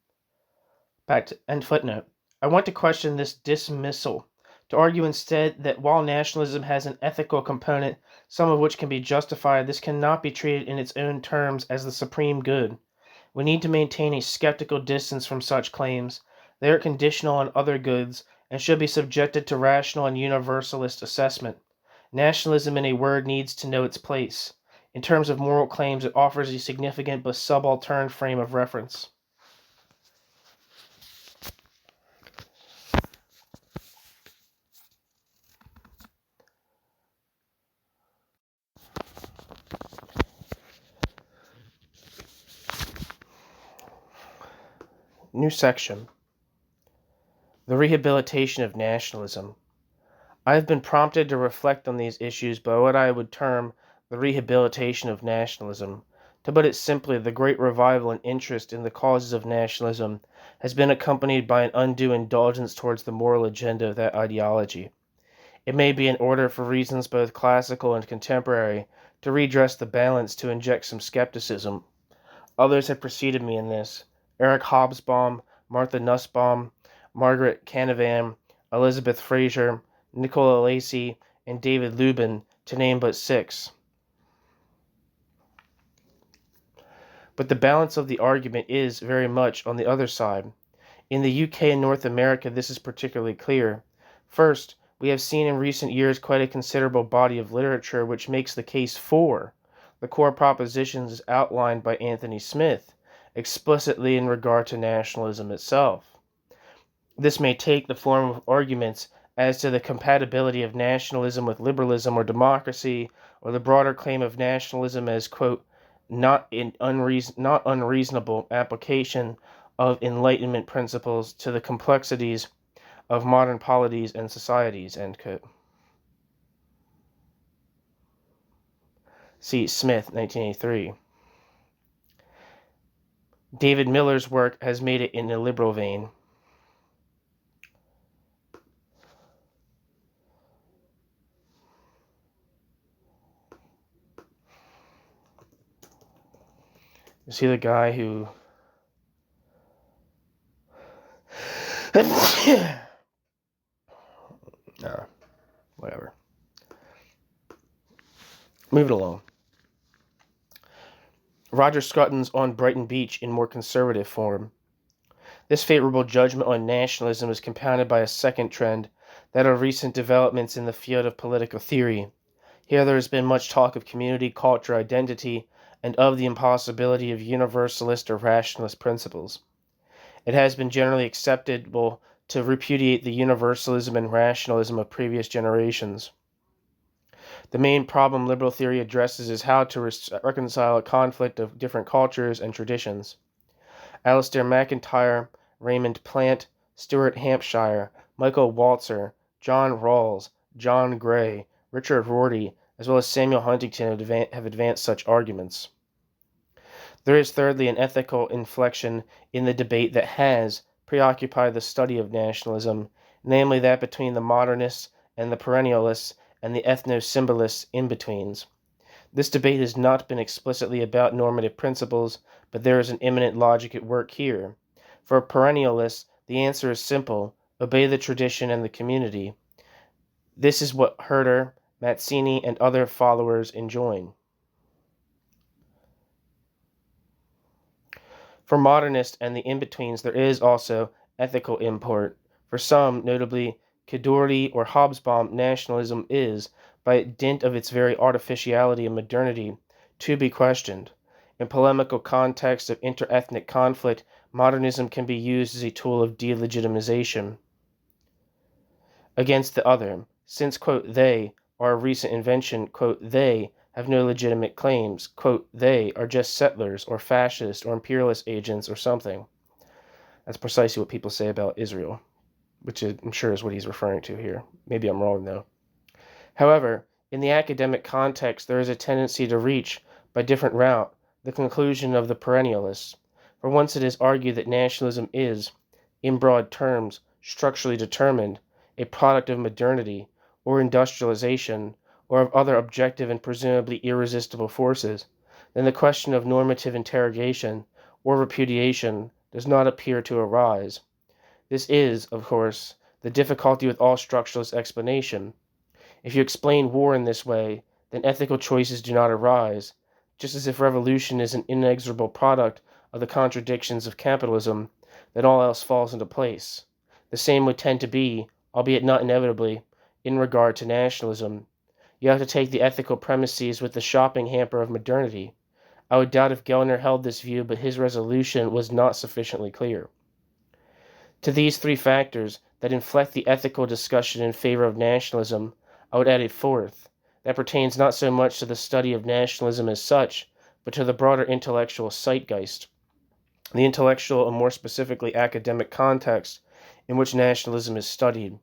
to end footnote. I want to question this dismissal, to argue instead that while nationalism has an ethical component, some of which can be justified, this cannot be treated in its own terms as the supreme good. We need to maintain a skeptical distance from such claims. They are conditional on other goods and should be subjected to rational and universalist assessment. Nationalism, in a word, needs to know its place. In terms of moral claims, it offers a significant but subaltern frame of reference. New section. The rehabilitation of nationalism. I have been prompted to reflect on these issues by what I would term the rehabilitation of nationalism. To put it simply, the great revival and interest in the causes of nationalism has been accompanied by an undue indulgence towards the moral agenda of that ideology. It may be in order, for reasons both classical and contemporary, to redress the balance, to inject some skepticism. Others have preceded me in this. Eric Hobsbawm, Martha Nussbaum, Margaret Canavan, Elizabeth Fraser, Nicola Lacey, and David Lubin, to name but 6. But the balance of the argument is very much on the other side. In the UK and North America, this is particularly clear. First, we have seen in recent years quite a considerable body of literature which makes the case for the core propositions outlined by Anthony Smith, explicitly in regard to nationalism itself. This may take the form of arguments as to the compatibility of nationalism with liberalism or democracy, or the broader claim of nationalism as, quote, not unreasonable application of Enlightenment principles to the complexities of modern polities and societies, end quote. See Smith, 1983. David Miller's work has made it in a liberal vein. You see the guy who whatever. Moving along. Roger Scruton's On Brighton Beach in more conservative form. This favorable judgment on nationalism is compounded by a second trend, that of recent developments in the field of political theory. Here there has been much talk of community, culture, identity, and of the impossibility of universalist or rationalist principles. It has been generally acceptable to repudiate the universalism and rationalism of previous generations. The main problem liberal theory addresses is how to reconcile a conflict of different cultures and traditions. Alistair MacIntyre, Raymond Plant, Stuart Hampshire, Michael Walzer, John Rawls, John Gray, Richard Rorty, as well as Samuel Huntington have advanced such arguments. There is, thirdly, an ethical inflection in the debate that has preoccupied the study of nationalism, namely that between the modernists and the perennialists and the ethno-symbolists in-betweens. This debate has not been explicitly about normative principles, but there is an immanent logic at work here. For perennialists, the answer is simple: obey the tradition and the community. This is what Herder, Mazzini, and other followers enjoin. For modernists and the in-betweens, there is also ethical import. For some, notably Cadorti or Hobsbawm, nationalism is, by dint of its very artificiality and modernity, to be questioned. In polemical contexts of inter-ethnic conflict, modernism can be used as a tool of delegitimization against the other, since, quote, they are a recent invention, quote, they have no legitimate claims, quote, they are just settlers or fascist or imperialist agents or something. That's precisely what people say about Israel, which I'm sure is what he's referring to here. Maybe I'm wrong, though. However, in the academic context, there is a tendency to reach, by different route, the conclusion of the perennialists. For once it is argued that nationalism is, in broad terms, structurally determined, a product of modernity, or industrialization, or of other objective and presumably irresistible forces, then the question of normative interrogation or repudiation does not appear to arise. This is, of course, the difficulty with all structuralist explanation. If you explain war in this way, then ethical choices do not arise, just as if revolution is an inexorable product of the contradictions of capitalism, then all else falls into place. The same would tend to be, albeit not inevitably, in regard to nationalism. You have to take the ethical premises with the shopping hamper of modernity. I would doubt if Gellner held this view, but his resolution was not sufficiently clear. To these three factors that inflect the ethical discussion in favor of nationalism, I would add a fourth, that pertains not so much to the study of nationalism as such, but to the broader intellectual zeitgeist, the intellectual and more specifically academic context in which nationalism is studied.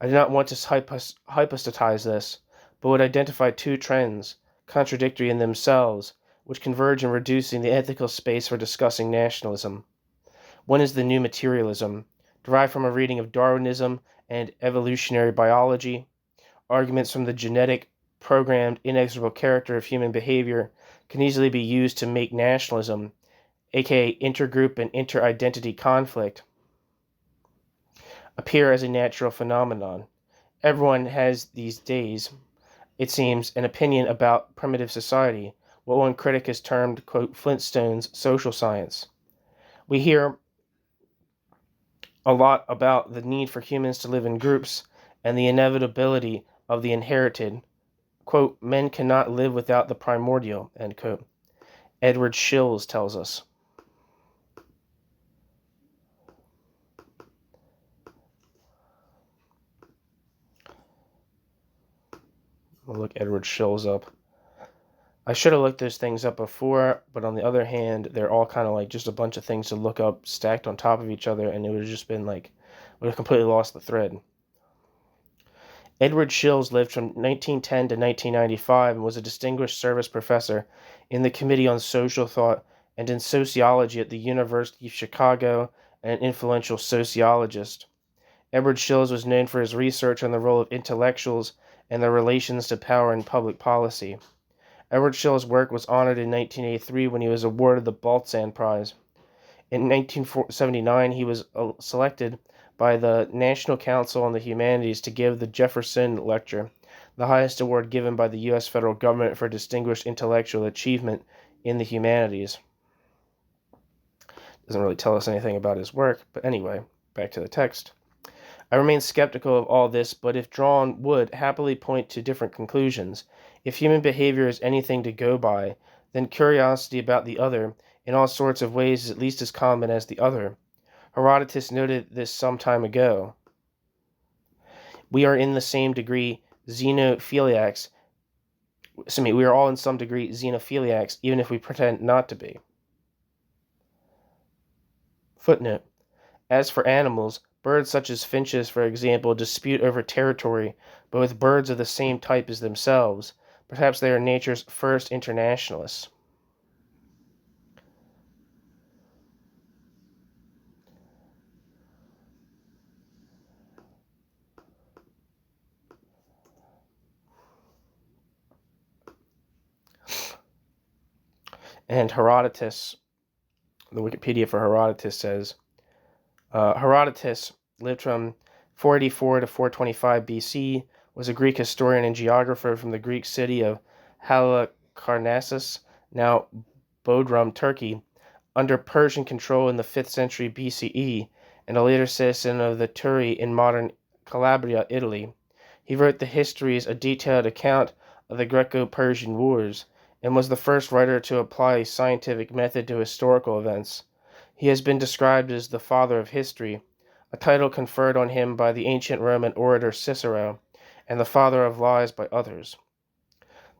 I do not want to hypostatize this, but would identify two trends, contradictory in themselves, which converge in reducing the ethical space for discussing nationalism. One is the new materialism, derived from a reading of Darwinism and evolutionary biology. Arguments from the genetic, programmed, inexorable character of human behavior can easily be used to make nationalism, aka intergroup and interidentity conflict, appear as a natural phenomenon. Everyone has these days, it seems, an opinion about primitive society, what one critic has termed, quote, Flintstone's social science. We hear a lot about the need for humans to live in groups and the inevitability of the inherited. Quote, men cannot live without the primordial, end quote. Edward Shills tells us. We'll look Edward Shills up. I should have looked those things up before, but on the other hand, they're all kind of like just a bunch of things to look up stacked on top of each other, and it would have just been like, would have completely lost the thread. Edward Shills lived from 1910 to 1995 and was a distinguished service professor in the Committee on Social Thought and in Sociology at the University of Chicago and an influential sociologist. Edward Shills was known for his research on the role of intellectuals and their relations to power and public policy. Edward Shills' work was honored in 1983 when he was awarded the Baltzan Prize. In 1979, he was selected by the National Council on the Humanities to give the Jefferson Lecture, the highest award given by the U.S. federal government for distinguished intellectual achievement in the humanities. Doesn't really tell us anything about his work, but anyway, back to the text. I remain skeptical of all this, but if drawn, would happily point to different conclusions. If human behavior is anything to go by, then curiosity about the other in all sorts of ways is at least as common as the other. Herodotus noted this some time ago. We are in the same degree xenophiliacs. We are all in some degree xenophiliacs, even if we pretend not to be. Footnote. As for animals, Birds such as finches, for example, dispute over territory, but with birds of the same type as themselves. Perhaps they are nature's first internationalists. And Herodotus, the Wikipedia for Herodotus says, Herodotus lived from 484 to 425 BC, was a Greek historian and geographer from the Greek city of Halicarnassus, now Bodrum, Turkey, under Persian control in the 5th century BCE, and a later citizen of the Turi in modern Calabria, Italy. He wrote the Histories, a detailed account of the Greco-Persian Wars, and was the first writer to apply a scientific method to historical events. He has been described as the father of history, a title conferred on him by the ancient Roman orator Cicero, and the father of lies by others.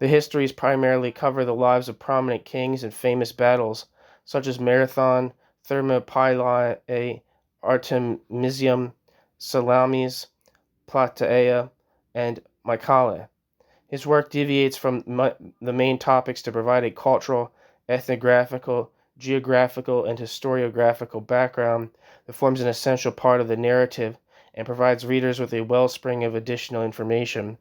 The histories primarily cover the lives of prominent kings and famous battles, such as Marathon, Thermopylae, Artemisium, Salamis, Plataea, and Mycale. His work deviates from the main topics to provide a cultural, ethnographical, geographical, and historiographical background that forms an essential part of the narrative and provides readers with a wellspring of additional information.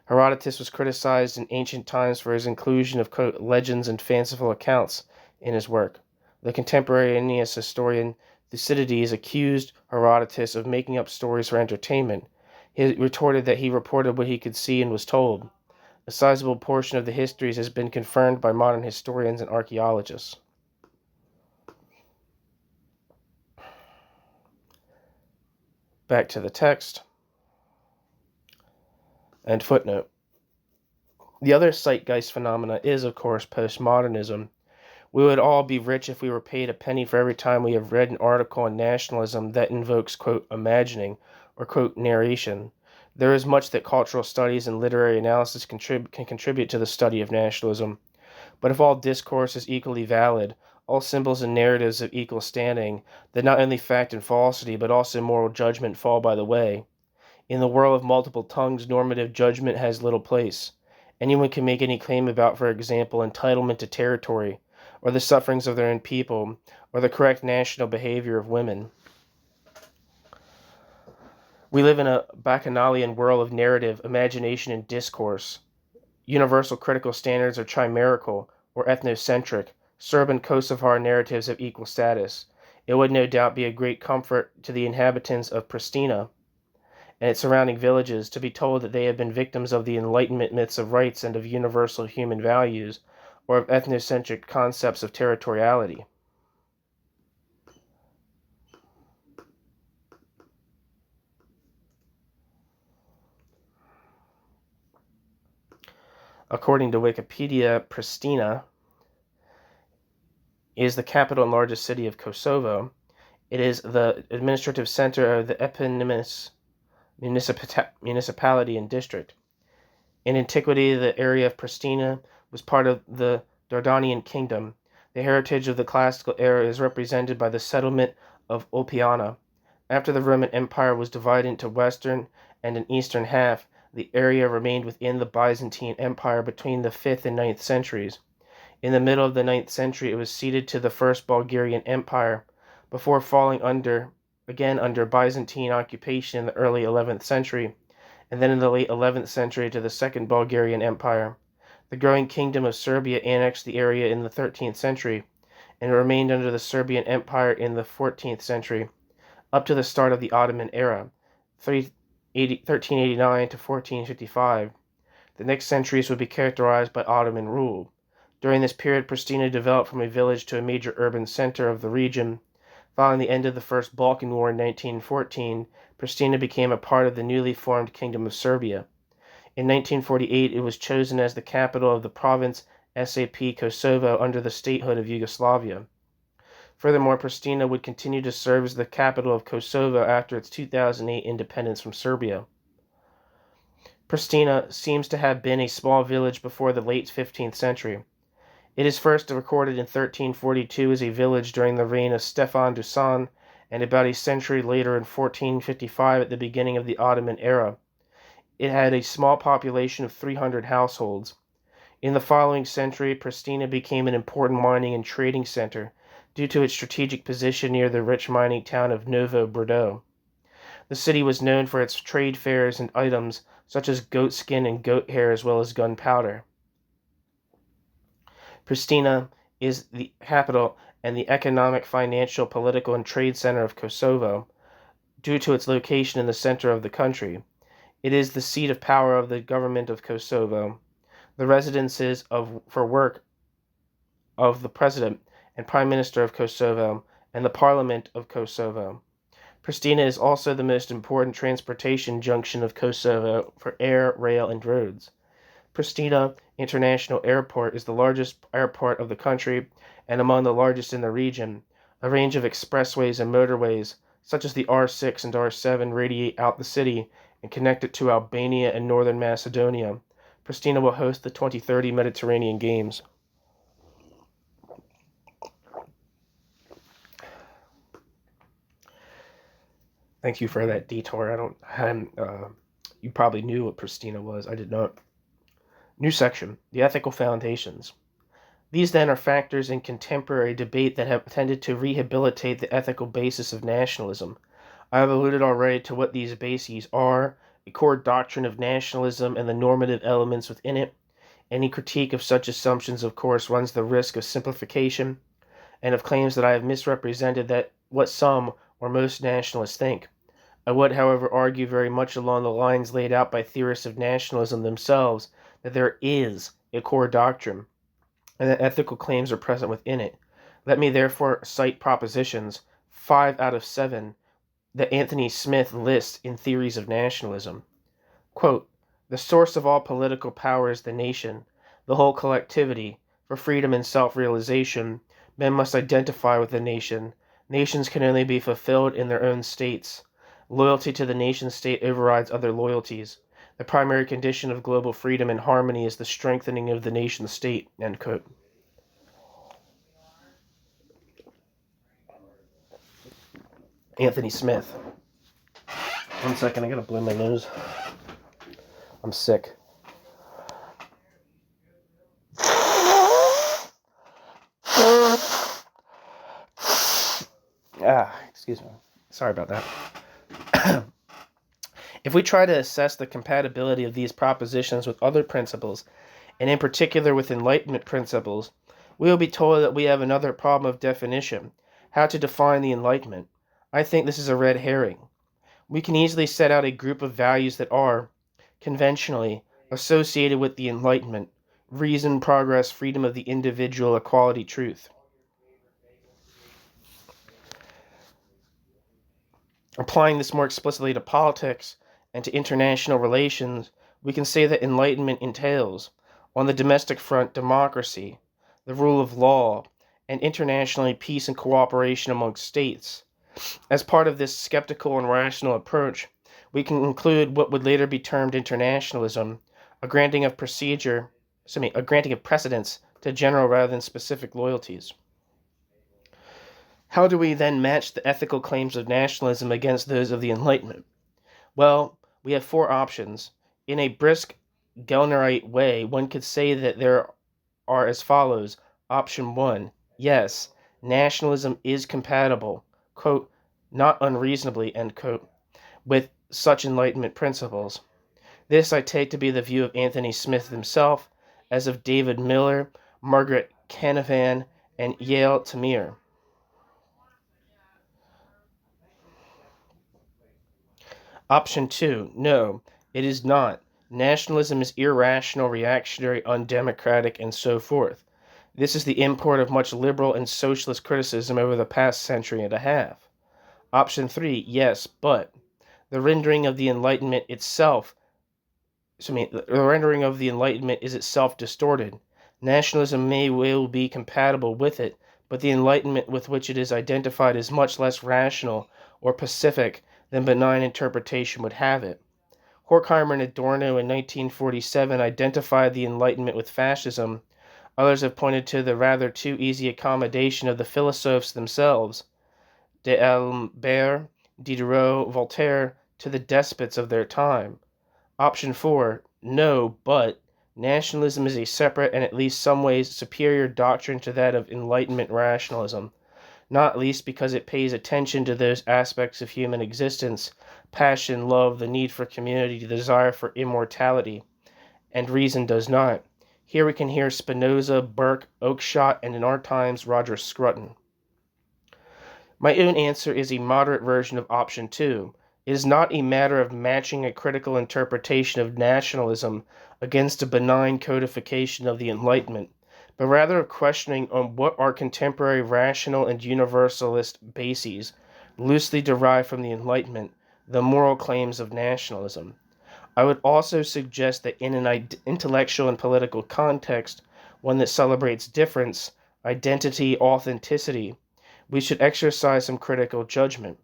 Herodotus was criticized in ancient times for his inclusion of legends and fanciful accounts in his work. The contemporaneous historian Thucydides accused Herodotus of making up stories for entertainment. He retorted that he reported what he could see and was told. A sizable portion of the histories has been confirmed by modern historians and archaeologists. Back to the text. And footnote. The other zeitgeist phenomena is, of course, postmodernism. We would all be rich if we were paid a penny for every time we have read an article on nationalism that invokes, quote, imagining, or, quote, narration. There is much that cultural studies and literary analysis can contribute to the study of nationalism. But if all discourse is equally valid, all symbols and narratives of equal standing, then not only fact and falsity, but also moral judgment fall by the way. In the world of multiple tongues, normative judgment has little place. Anyone can make any claim about, for example, entitlement to territory, or the sufferings of their own people, or the correct national behavior of women. We live in a bacchanalian world of narrative, imagination, and discourse. Universal critical standards are chimerical or ethnocentric. Serb and Kosovar narratives have equal status. It would no doubt be a great comfort to the inhabitants of Pristina and its surrounding villages to be told that they have been victims of the Enlightenment myths of rights and of universal human values, or of ethnocentric concepts of territoriality. According to Wikipedia, Pristina is the capital and largest city of Kosovo. It is the administrative center of the eponymous municipality and district. In antiquity, the area of Pristina was part of the Dardanian kingdom. The heritage of the classical era is represented by the settlement of Ulpiana. After the Roman Empire was divided into western and an eastern half, the area remained within the Byzantine Empire between the 5th and 9th centuries. In the middle of the 9th century, it was ceded to the First Bulgarian Empire, before falling under Byzantine occupation in the early 11th century, and then in the late 11th century to the Second Bulgarian Empire. The growing kingdom of Serbia annexed the area in the 13th century, and remained under the Serbian Empire in the 14th century, up to the start of the Ottoman era, 1389 to 1455. The next centuries would be characterized by Ottoman rule. During this period, Pristina developed from a village to a major urban center of the region. Following the end of the First Balkan War in 1914, Pristina became a part of the newly formed Kingdom of Serbia. In 1948, it was chosen as the capital of the province SAP Kosovo under the statehood of Yugoslavia. Furthermore, Pristina would continue to serve as the capital of Kosovo after its 2008 independence from Serbia. Pristina seems to have been a small village before the late 15th century. It is first recorded in 1342 as a village during the reign of Stefan Dusan and about a century later in 1455 at the beginning of the Ottoman era. It had a small population of 300 households. In the following century, Pristina became an important mining and trading center due to its strategic position near the rich mining town of Novo Brdo. The city was known for its trade fairs and items such as goat skin and goat hair as well as gunpowder. Pristina is the capital and the economic, financial, political, and trade center of Kosovo due to its location in the center of the country. It is the seat of power of the government of Kosovo, the residences for work of the President and Prime Minister of Kosovo, and the Parliament of Kosovo. Pristina is also the most important transportation junction of Kosovo for air, rail, and roads. Pristina International Airport is the largest airport of the country and among the largest in the region. A range of expressways and motorways, such as the R6 and R7, radiate out the city and connect it to Albania and northern Macedonia. Pristina will host the 2030 Mediterranean Games. Thank you for that detour. You probably knew what Pristina was. I did not. New section, the ethical foundations. These then are factors in contemporary debate that have tended to rehabilitate the ethical basis of nationalism. I have alluded already to what these bases are, a core doctrine of nationalism and the normative elements within it. Any critique of such assumptions, of course, runs the risk of simplification and of claims that I have misrepresented that what some or most nationalists think. I would, however, argue very much along the lines laid out by theorists of nationalism themselves that there is a core doctrine and that ethical claims are present within it. Let me therefore cite propositions, 5 out of 7, that Anthony Smith lists in Theories of Nationalism. Quote, the source of all political power is the nation, the whole collectivity. For freedom and self-realization, men must identify with the nation. Nations can only be fulfilled in their own states. Loyalty to the nation-state overrides other loyalties. The primary condition of global freedom and harmony is the strengthening of the nation-state. End quote. Anthony Smith. 1 second, I gotta blow my nose. I'm sick. Excuse me. Sorry about that. If we try to assess the compatibility of these propositions with other principles, and in particular with Enlightenment principles, we will be told that we have another problem of definition, how to define the Enlightenment. I think this is a red herring. We can easily set out a group of values that are, conventionally, associated with the Enlightenment: reason, progress, freedom of the individual, equality, truth. Applying this more explicitly to politics and to international relations, we can say that Enlightenment entails, on the domestic front, democracy, the rule of law, and internationally peace and cooperation among states. As part of this skeptical and rational approach, we can include what would later be termed internationalism, a granting of precedence to general rather than specific loyalties. How do we then match the ethical claims of nationalism against those of the Enlightenment? Well, we have 4 options. In a brisk Gellnerite way, one could say that there are as follows. Option 1, yes, nationalism is compatible, quote, not unreasonably, end quote, with such Enlightenment principles. This I take to be the view of Anthony Smith himself, as of David Miller, Margaret Canavan, and Yael Tamir. Option 2, no, it is not. Nationalism is irrational, reactionary, undemocratic, and so forth. This is the import of much liberal and socialist criticism over the past century and a half. Option 3, yes, but the rendering of the Enlightenment is itself distorted. Nationalism may well be compatible with it, but the Enlightenment with which it is identified is much less rational or pacific than benign interpretation would have it. Horkheimer and Adorno in 1947 identified the Enlightenment with fascism. Others have pointed to the rather too easy accommodation of the philosophes themselves. d'Alembert, Diderot, Voltaire, to the despots of their time. Option 4, no, but nationalism is a separate and at least some ways superior doctrine to that of Enlightenment rationalism, not least because it pays attention to those aspects of human existence, passion, love, the need for community, the desire for immortality, and reason does not. Here we can hear Spinoza, Burke, Oakeshott, and in our times, Roger Scruton. My own answer is a moderate version of option 2. It is not a matter of matching a critical interpretation of nationalism against a benign codification of the Enlightenment, but rather of questioning on what are contemporary rational and universalist bases, loosely derived from the Enlightenment, the moral claims of nationalism. I would also suggest that in an intellectual and political context, one that celebrates difference, identity, authenticity, we should exercise some critical judgment.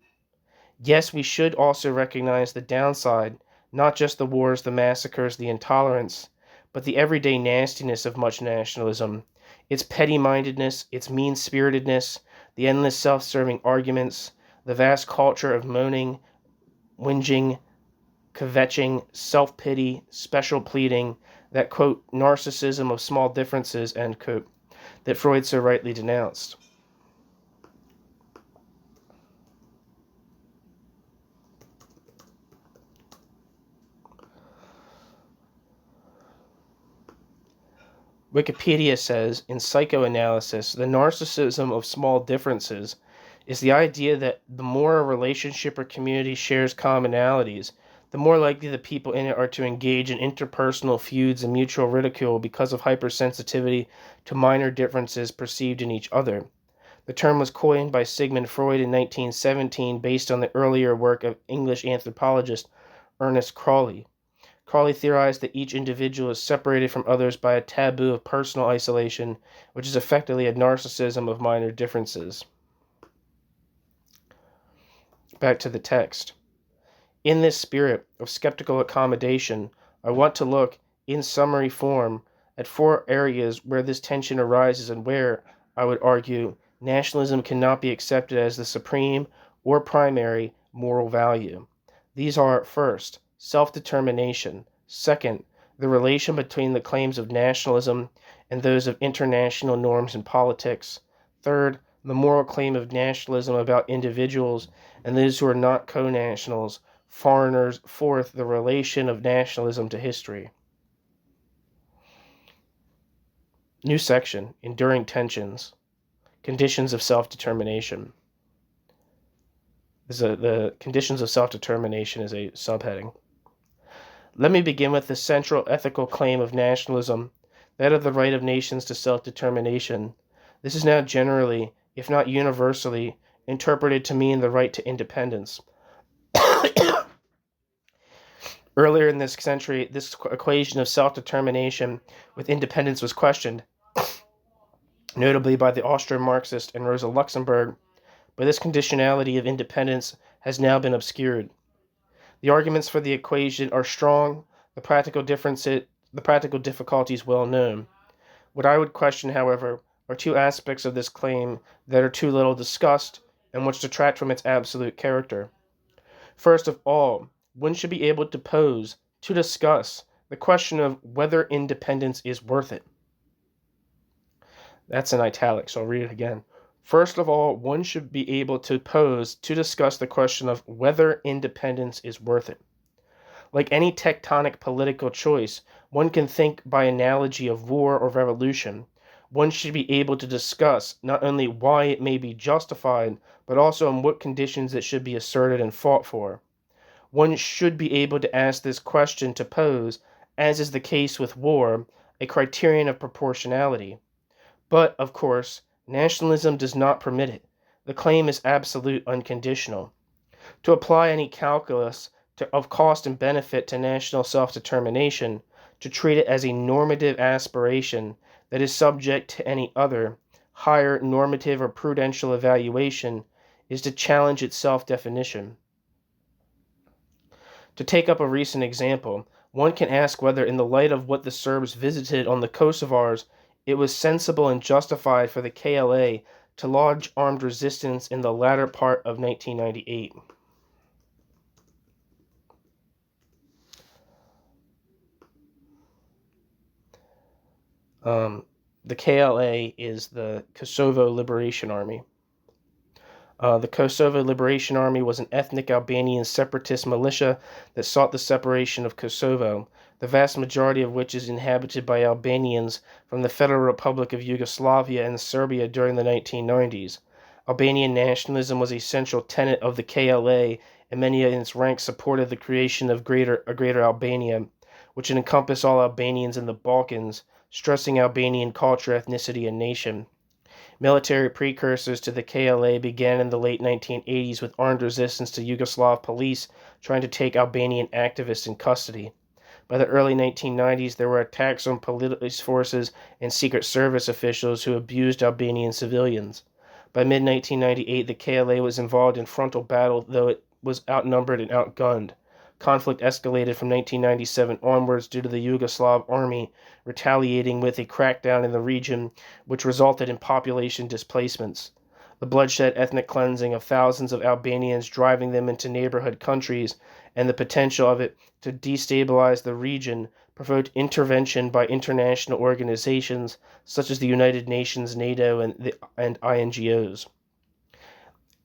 Yes, we should also recognize the downside, not just the wars, the massacres, the intolerance, but the everyday nastiness of much nationalism, its petty-mindedness, its mean-spiritedness, the endless self-serving arguments, the vast culture of moaning, whinging, kvetching, self-pity, special pleading, that, quote, narcissism of small differences, end quote, that Freud so rightly denounced. Wikipedia says, in psychoanalysis, the narcissism of small differences is the idea that the more a relationship or community shares commonalities, the more likely the people in it are to engage in interpersonal feuds and mutual ridicule because of hypersensitivity to minor differences perceived in each other. The term was coined by Sigmund Freud in 1917 based on the earlier work of English anthropologist Ernest Crawley. Crawley theorized that each individual is separated from others by a taboo of personal isolation, which is effectively a narcissism of minor differences. Back to the text. In this spirit of skeptical accommodation, I want to look, in summary form, at 4 areas where this tension arises and where, I would argue, nationalism cannot be accepted as the supreme or primary moral value. These are, first, self-determination. Second, the relation between the claims of nationalism and those of international norms and politics. Third, the moral claim of nationalism about individuals and those who are not co-nationals, foreigners. Fourth, the relation of nationalism to history. New section, enduring tensions, conditions of self-determination. The conditions of self-determination is a subheading. Let me begin with the central ethical claim of nationalism, that of the right of nations to self-determination. This is now generally, if not universally, interpreted to mean the right to independence. Earlier in this century, this equation of self-determination with independence was questioned, notably by the Austro-Marxist and Rosa Luxemburg, but this conditionality of independence has now been obscured. The arguments for the equation are strong, the practical difficulties well known. What I would question, however, are 2 aspects of this claim that are too little discussed and which detract from its absolute character. First of all, one should be able to discuss the question of whether independence is worth it. That's in italics, so I'll read it again. First of all, one should be able to discuss the question of whether independence is worth it. Like any tectonic political choice, one can think by analogy of war or revolution. One should be able to discuss not only why it may be justified, but also on what conditions it should be asserted and fought for. One should be able to ask this question to pose, as is the case with war, a criterion of proportionality. But, of course, nationalism does not permit it. The claim is absolute, unconditional. To apply any calculus of cost and benefit to national self-determination, to treat it as a normative aspiration that is subject to any other, higher normative or prudential evaluation, is to challenge its self-definition. To take up a recent example, one can ask whether, in the light of what the Serbs visited on the Kosovars, it was sensible and justified for the KLA to launch armed resistance in the latter part of 1998. The KLA is the Kosovo Liberation Army. The Kosovo Liberation Army was an ethnic Albanian separatist militia that sought the separation of Kosovo, the vast majority of which is inhabited by Albanians, from the Federal Republic of Yugoslavia and Serbia during the 1990s. Albanian nationalism was a central tenet of the KLA, and many in its ranks supported the creation of a greater Albania, which would encompass all Albanians in the Balkans, stressing Albanian culture, ethnicity, and nation. Military precursors to the KLA began in the late 1980s with armed resistance to Yugoslav police trying to take Albanian activists in custody. By the early 1990s, there were attacks on police forces and Secret Service officials who abused Albanian civilians. By mid-1998, the KLA was involved in frontal battle, though it was outnumbered and outgunned. Conflict escalated from 1997 onwards due to the Yugoslav army retaliating with a crackdown in the region, which resulted in population displacements. The bloodshed ethnic cleansing of thousands of Albanians, driving them into neighborhood countries, and the potential of it to destabilize the region provoked intervention by international organizations such as the United Nations, NATO, and INGOs.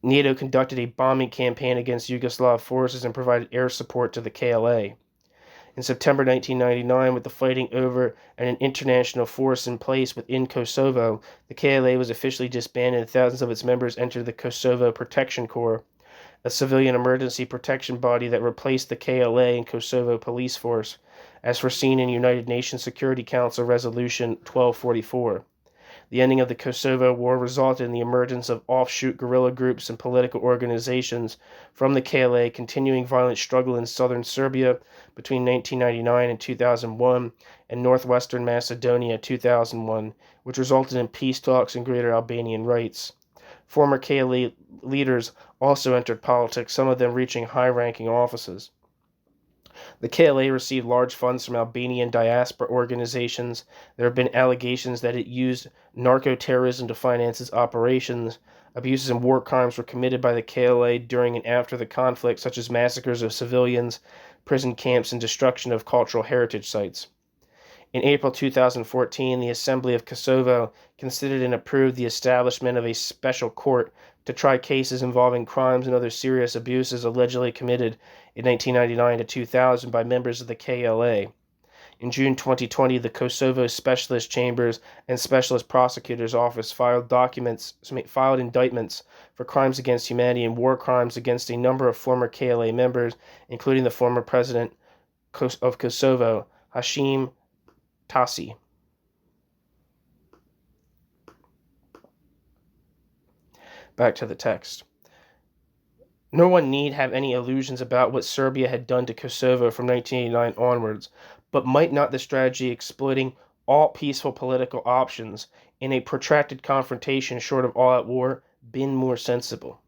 NATO conducted a bombing campaign against Yugoslav forces and provided air support to the KLA. In September 1999, with the fighting over and an international force in place within Kosovo, the KLA was officially disbanded and thousands of its members entered the Kosovo Protection Corps, a civilian emergency protection body that replaced the KLA and Kosovo Police Force, as foreseen in United Nations Security Council Resolution 1244. The ending of the Kosovo War resulted in the emergence of offshoot guerrilla groups and political organizations from the KLA, continuing violent struggle in southern Serbia between 1999 and 2001, and northwestern Macedonia 2001, which resulted in peace talks and greater Albanian rights. Former KLA leaders also entered politics, some of them reaching high-ranking offices. The KLA received large funds from Albanian diaspora organizations. There have been allegations that it used narco-terrorism to finance its operations. Abuses and war crimes were committed by the KLA during and after the conflict, such as massacres of civilians, prison camps, and destruction of cultural heritage sites. In April 2014, the Assembly of Kosovo considered and approved the establishment of a special court to try cases involving crimes and other serious abuses allegedly committed in 1999 to 2000 by members of the KLA. In June 2020, the Kosovo Specialist Chambers and Specialist Prosecutor's Office filed indictments for crimes against humanity and war crimes against a number of former KLA members, including the former president of Kosovo, Hashim Tasi. Back to the text. No one need have any illusions about what Serbia had done to Kosovo from 1989 onwards, but might not the strategy exploiting all peaceful political options in a protracted confrontation short of all-out war been more sensible?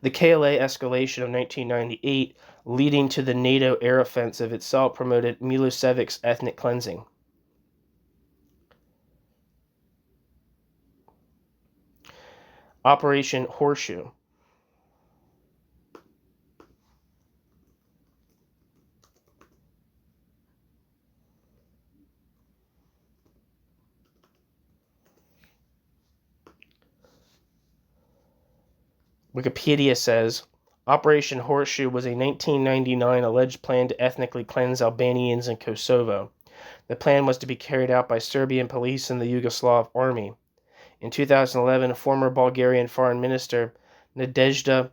The KLA escalation of 1998, leading to the NATO air offensive itself, promoted Milosevic's ethnic cleansing. Operation Horseshoe. Wikipedia says, Operation Horseshoe was a 1999 alleged plan to ethnically cleanse Albanians in Kosovo. The plan was to be carried out by Serbian police and the Yugoslav army. In 2011, former Bulgarian Foreign Minister Nadezhda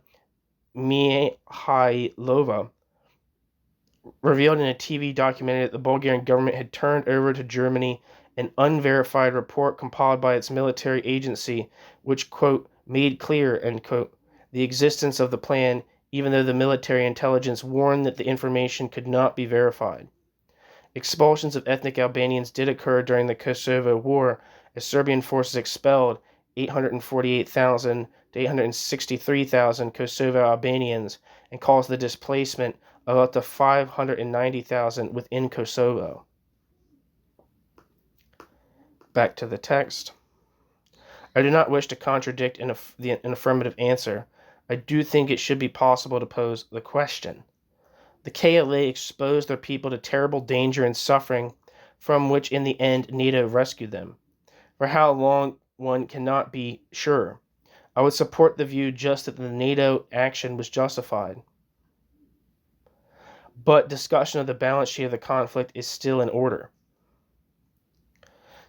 Mihailova revealed in a TV documentary that the Bulgarian government had turned over to Germany an unverified report compiled by its military agency, which, quote, made clear, end quote, the existence of the plan, even though the military intelligence warned that the information could not be verified. Expulsions of ethnic Albanians did occur during the Kosovo War, as Serbian forces expelled 848,000 to 863,000 Kosovo Albanians and caused the displacement of up to 590,000 within Kosovo. Back to the text. I do not wish to contradict an affirmative answer. I do think it should be possible to pose the question. The KLA exposed their people to terrible danger and suffering, from which in the end NATO rescued them. For how long, one cannot be sure. I would support the view just that the NATO action was justified. But discussion of the balance sheet of the conflict is still in order.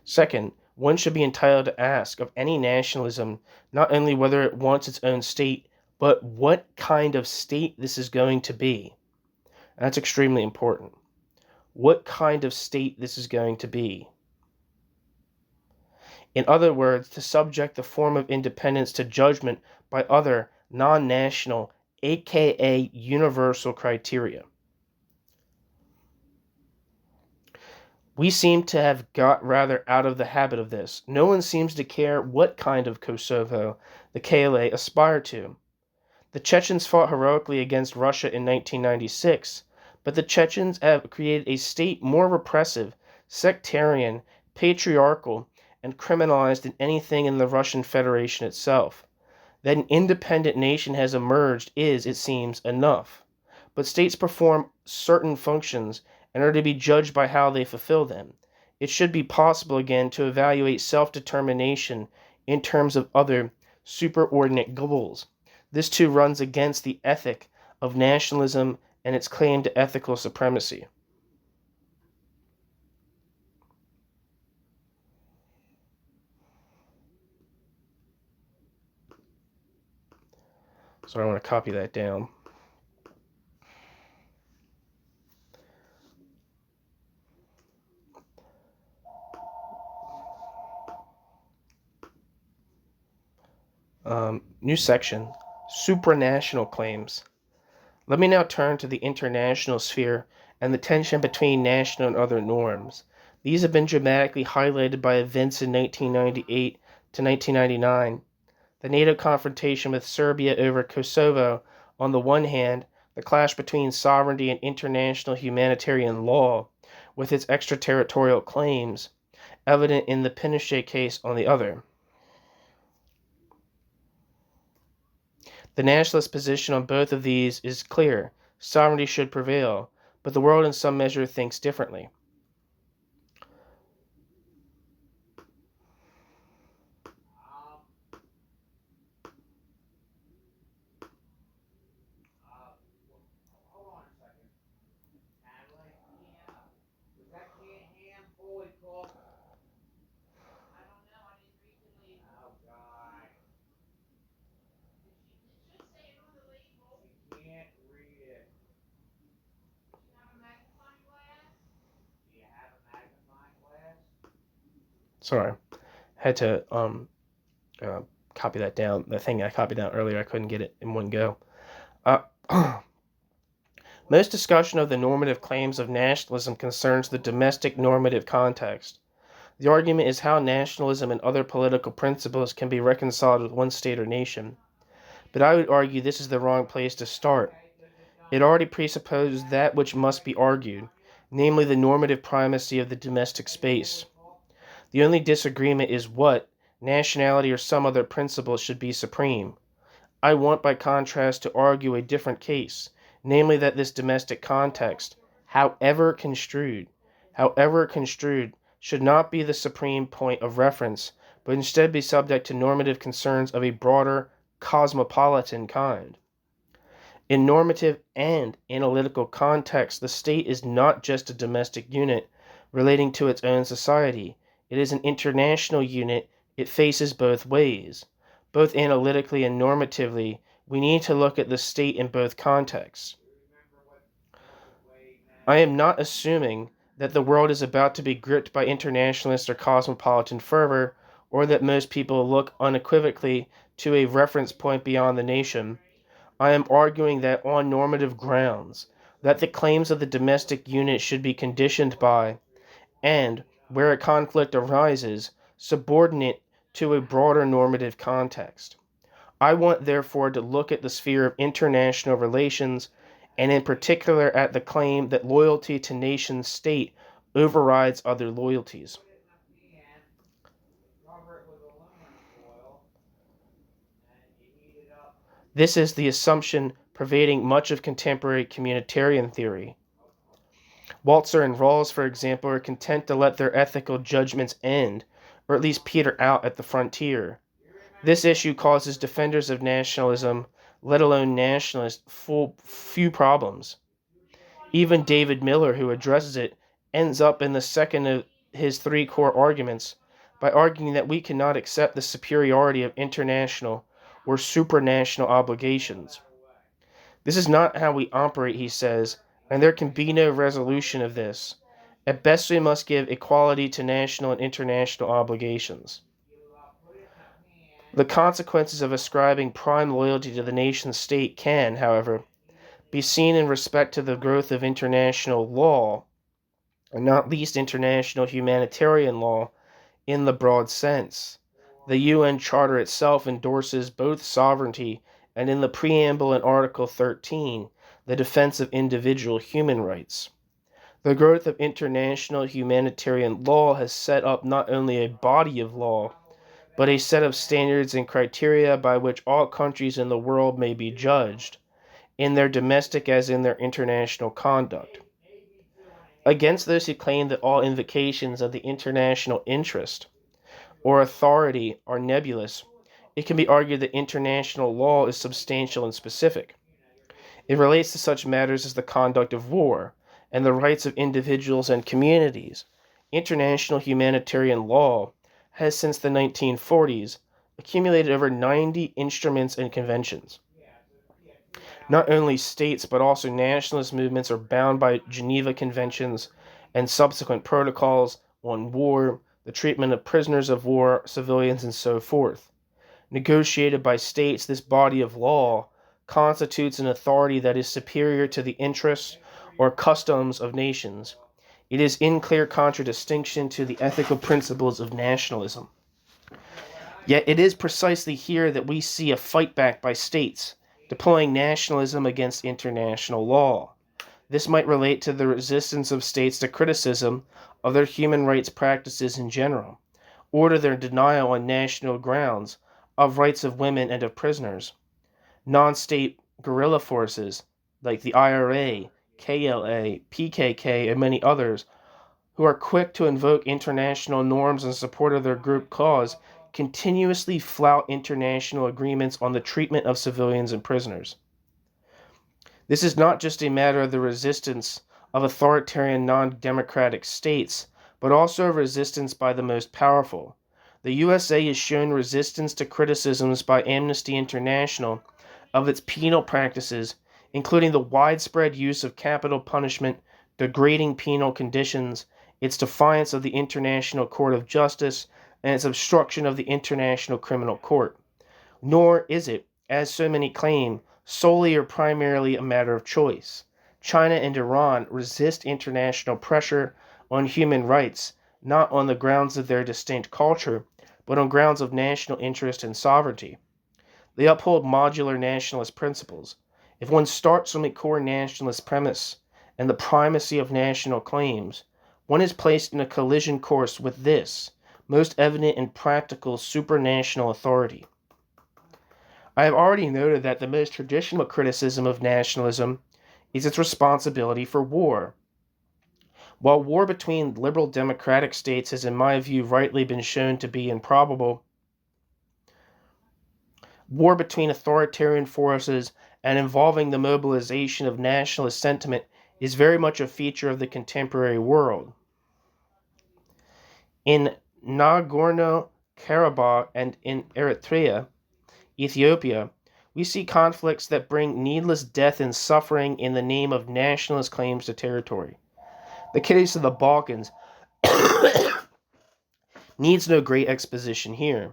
Second, one should be entitled to ask of any nationalism not only whether it wants its own state, but what kind of state this is going to be. And that's extremely important. What kind of state this is going to be. In other words, to subject the form of independence to judgment by other non-national, aka universal criteria. We seem to have got rather out of the habit of this. No one seems to care what kind of Kosovo the KLA aspire to. The Chechens fought heroically against Russia in 1996, but the Chechens have created a state more repressive, sectarian, patriarchal, and criminalized than anything in the Russian Federation itself. That an independent nation has emerged is, it seems, enough. But states perform certain functions and are to be judged by how they fulfill them. It should be possible again to evaluate self-determination in terms of other superordinate goals. This too runs against the ethic of nationalism and its claim to ethical supremacy. So I want to copy that down. New section, supranational claims. Let me now turn to the international sphere and the tension between national and other norms. These have been dramatically highlighted by events in 1998 to 1999. The NATO confrontation with Serbia over Kosovo on the one hand, the clash between sovereignty and international humanitarian law with its extraterritorial claims, evident in the Pinochet case on the other. The nationalist position on both of these is clear. Sovereignty should prevail, but the world in some measure thinks differently. Sorry, had to copy that down. The thing I copied down earlier, I couldn't get it in one go. Most discussion of the normative claims of nationalism concerns the domestic normative context. The argument is how nationalism and other political principles can be reconciled with one state or nation. But I would argue this is the wrong place to start. It already presupposes that which must be argued, namely the normative primacy of the domestic space. The only disagreement is what, nationality or some other principle, should be supreme. I want, by contrast, to argue a different case, namely that this domestic context, however construed, should not be the supreme point of reference, but instead be subject to normative concerns of a broader, cosmopolitan kind. In normative and analytical context, the state is not just a domestic unit relating to its own society. It is an international unit. It faces both ways. Both analytically and normatively, we need to look at the state in both contexts. I am not assuming that the world is about to be gripped by internationalist or cosmopolitan fervor, or that most people look unequivocally to a reference point beyond the nation. I am arguing that on normative grounds, that the claims of the domestic unit should be conditioned by, and, where a conflict arises, subordinate to a broader normative context. I want, therefore, to look at the sphere of international relations, and in particular at the claim that loyalty to nation state overrides other loyalties. This is the assumption pervading much of contemporary communitarian theory. Walzer and Rawls, for example, are content to let their ethical judgments end, or at least peter out at the frontier. This issue causes defenders of nationalism, let alone nationalists, few problems. Even David Miller, who addresses it, ends up in the second of his three core arguments by arguing that we cannot accept the superiority of international or supranational obligations. This is not how we operate, he says, and there can be no resolution of this. At best, we must give equality to national and international obligations. The consequences of ascribing prime loyalty to the nation state can, however, be seen in respect to the growth of international law, and not least international humanitarian law in the broad sense. The UN Charter itself endorses both sovereignty and, in the preamble in Article 13, the defense of individual human rights. The growth of international humanitarian law has set up not only a body of law, but a set of standards and criteria by which all countries in the world may be judged, in their domestic as in their international conduct. Against those who claim that all invocations of the international interest or authority are nebulous, it can be argued that international law is substantial and specific. It relates to such matters as the conduct of war and the rights of individuals and communities. International humanitarian law has, since the 1940s, accumulated over 90 instruments and conventions. Not only states but also nationalist movements are bound by Geneva Conventions and subsequent protocols on war, the treatment of prisoners of war, civilians, and so forth. Negotiated by states, this body of law constitutes an authority that is superior to the interests or customs of nations. It is in clear contradistinction to the ethical principles of nationalism. Yet it is precisely here that we see a fight back by states, deploying nationalism against international law. This might relate to the resistance of states to criticism of their human rights practices in general, or to their denial on national grounds of rights of women and of prisoners. Non-state guerrilla forces like the IRA, KLA, PKK, and many others, who are quick to invoke international norms in support of their group cause, continuously flout international agreements on the treatment of civilians and prisoners. This is not just a matter of the resistance of authoritarian non-democratic states, but also of resistance by the most powerful. The USA has shown resistance to criticisms by Amnesty International of its penal practices, including the widespread use of capital punishment, degrading penal conditions, its defiance of the International Court of Justice, and its obstruction of the International Criminal Court. Nor is it, as so many claim, solely or primarily a matter of choice. China and Iran resist international pressure on human rights, not on the grounds of their distinct culture, but on grounds of national interest and sovereignty. They uphold modular nationalist principles. If one starts from a core nationalist premise and the primacy of national claims, one is placed in a collision course with this, most evident and practical supranational authority. I have already noted that the most traditional criticism of nationalism is its responsibility for war. While war between liberal democratic states has, in my view, rightly been shown to be improbable, war between authoritarian forces and involving the mobilization of nationalist sentiment is very much a feature of the contemporary world. In Nagorno-Karabakh and in Eritrea, Ethiopia, we see conflicts that bring needless death and suffering in the name of nationalist claims to territory. The case of the Balkans needs no great exposition here.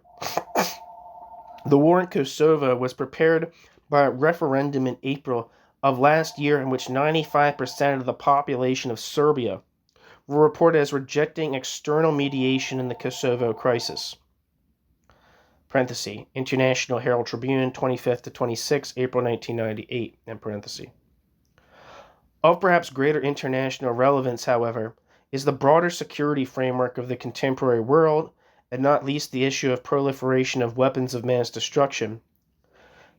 The war in Kosovo was prepared by a referendum in April of last year in which 95% of the population of Serbia were reported as rejecting external mediation in the Kosovo crisis. Parenthesis, International Herald Tribune, 25th to 26, April 1998, end parenthesis. Of perhaps greater international relevance, however, is the broader security framework of the contemporary world, and not least the issue of proliferation of weapons of mass destruction.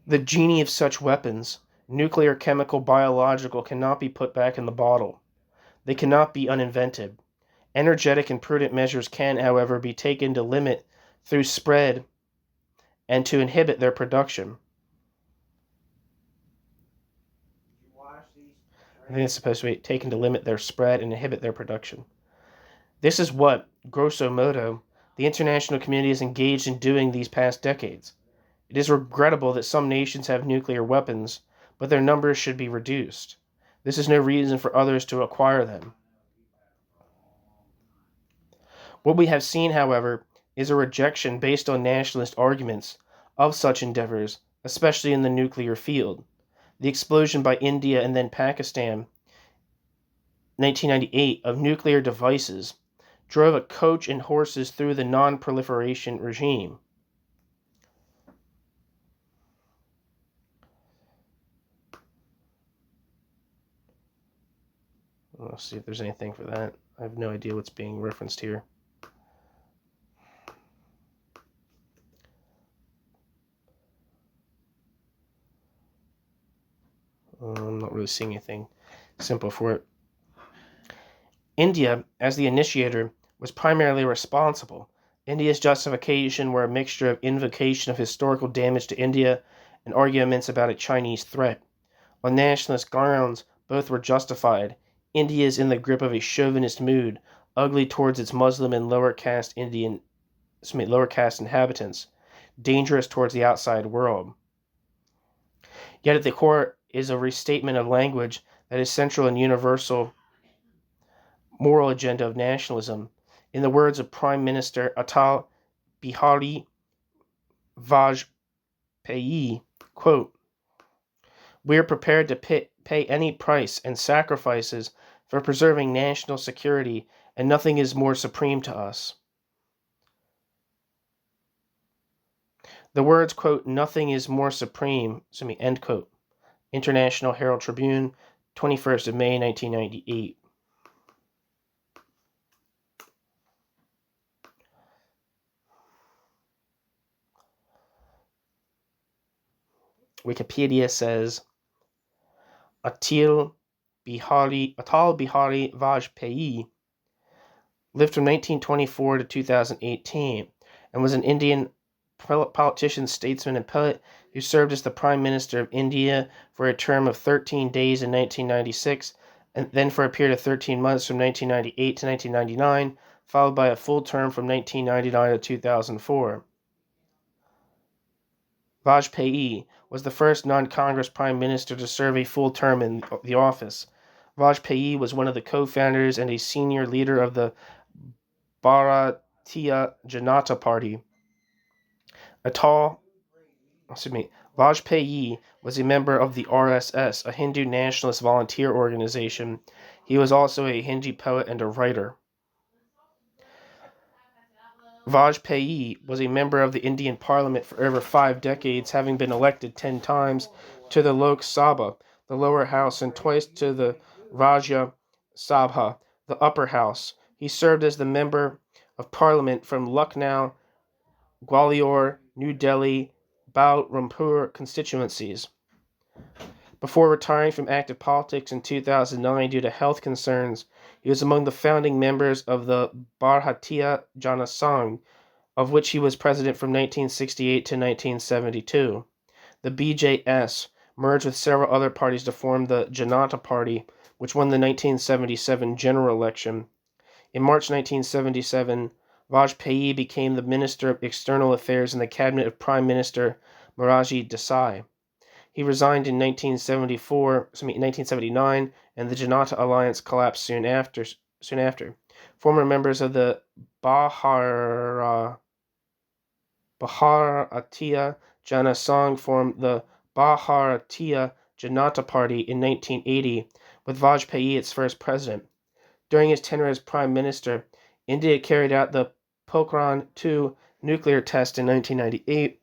The genie of such weapons, nuclear, chemical, biological, cannot be put back in the bottle. They cannot be uninvented. Energetic and prudent measures can, however, be taken to limit through spread and to inhibit their production. I think it's supposed to be taken to limit their spread and inhibit their production. This is what, grosso modo, the international community is engaged in doing these past decades. It is regrettable that some nations have nuclear weapons, but their numbers should be reduced. This is no reason for others to acquire them. What we have seen, however, is a rejection based on nationalist arguments of such endeavors, especially in the nuclear field. The explosion by India and then Pakistan, 1998, of nuclear devices drove a coach and horses through the non-proliferation regime. Let's see if there's anything for that. I have no idea what's being referenced here. I'm not really seeing anything simple for it. India, as the initiator, was primarily responsible. India's justification were a mixture of invocation of historical damage to India and arguments about a Chinese threat. On nationalist grounds, both were justified. India is in the grip of a chauvinist mood, ugly towards its Muslim and lower caste inhabitants, dangerous towards the outside world. Yet at the core is a restatement of language that is central and universal moral agenda of nationalism. In the words of Prime Minister Atal Bihari Vajpayee, quote, "We are prepared to pay any price and sacrifices for preserving national security, and nothing is more supreme to us." The words, quote, "nothing is more supreme," end quote. International Herald Tribune, 21st of May, 1998. Wikipedia says, Atal Bihari Vajpayee lived from 1924 to 2018 and was an Indian politician, statesman, and poet who served as the Prime Minister of India for a term of 13 days in 1996 and then for a period of 13 months from 1998 to 1999, followed by a full term from 1999 to 2004. Vajpayee was the first non-Congress Prime Minister to serve a full term in the office. Vajpayee was one of the co-founders and a senior leader of the Bharatiya Janata Party. Vajpayee was a member of the RSS, a Hindu nationalist volunteer organization. He was also a Hindi poet and a writer. Vajpayee was a member of the Indian Parliament for over 5 decades, having been elected 10 times to the Lok Sabha, the lower house, and twice to the Rajya Sabha, the upper house. He served as the member of Parliament from Lucknow, Gwalior, New Delhi, Balrampur constituencies. Before retiring from active politics in 2009 due to health concerns, he was among the founding members of the Bharatiya Janata Sangh, of which he was president from 1968 to 1972. The BJS merged with several other parties to form the Janata Party, which won the 1977 general election. In March 1977, Vajpayee became the Minister of External Affairs in the cabinet of Prime Minister Morarji Desai. He resigned in 1979, and the Janata Alliance collapsed soon after. Former members of the Bharatiya Janata Sangh formed the Bharatiya Janata Party in 1980, with Vajpayee its first president. During his tenure as Prime Minister, India carried out the Pokhran-2 nuclear test in 1998.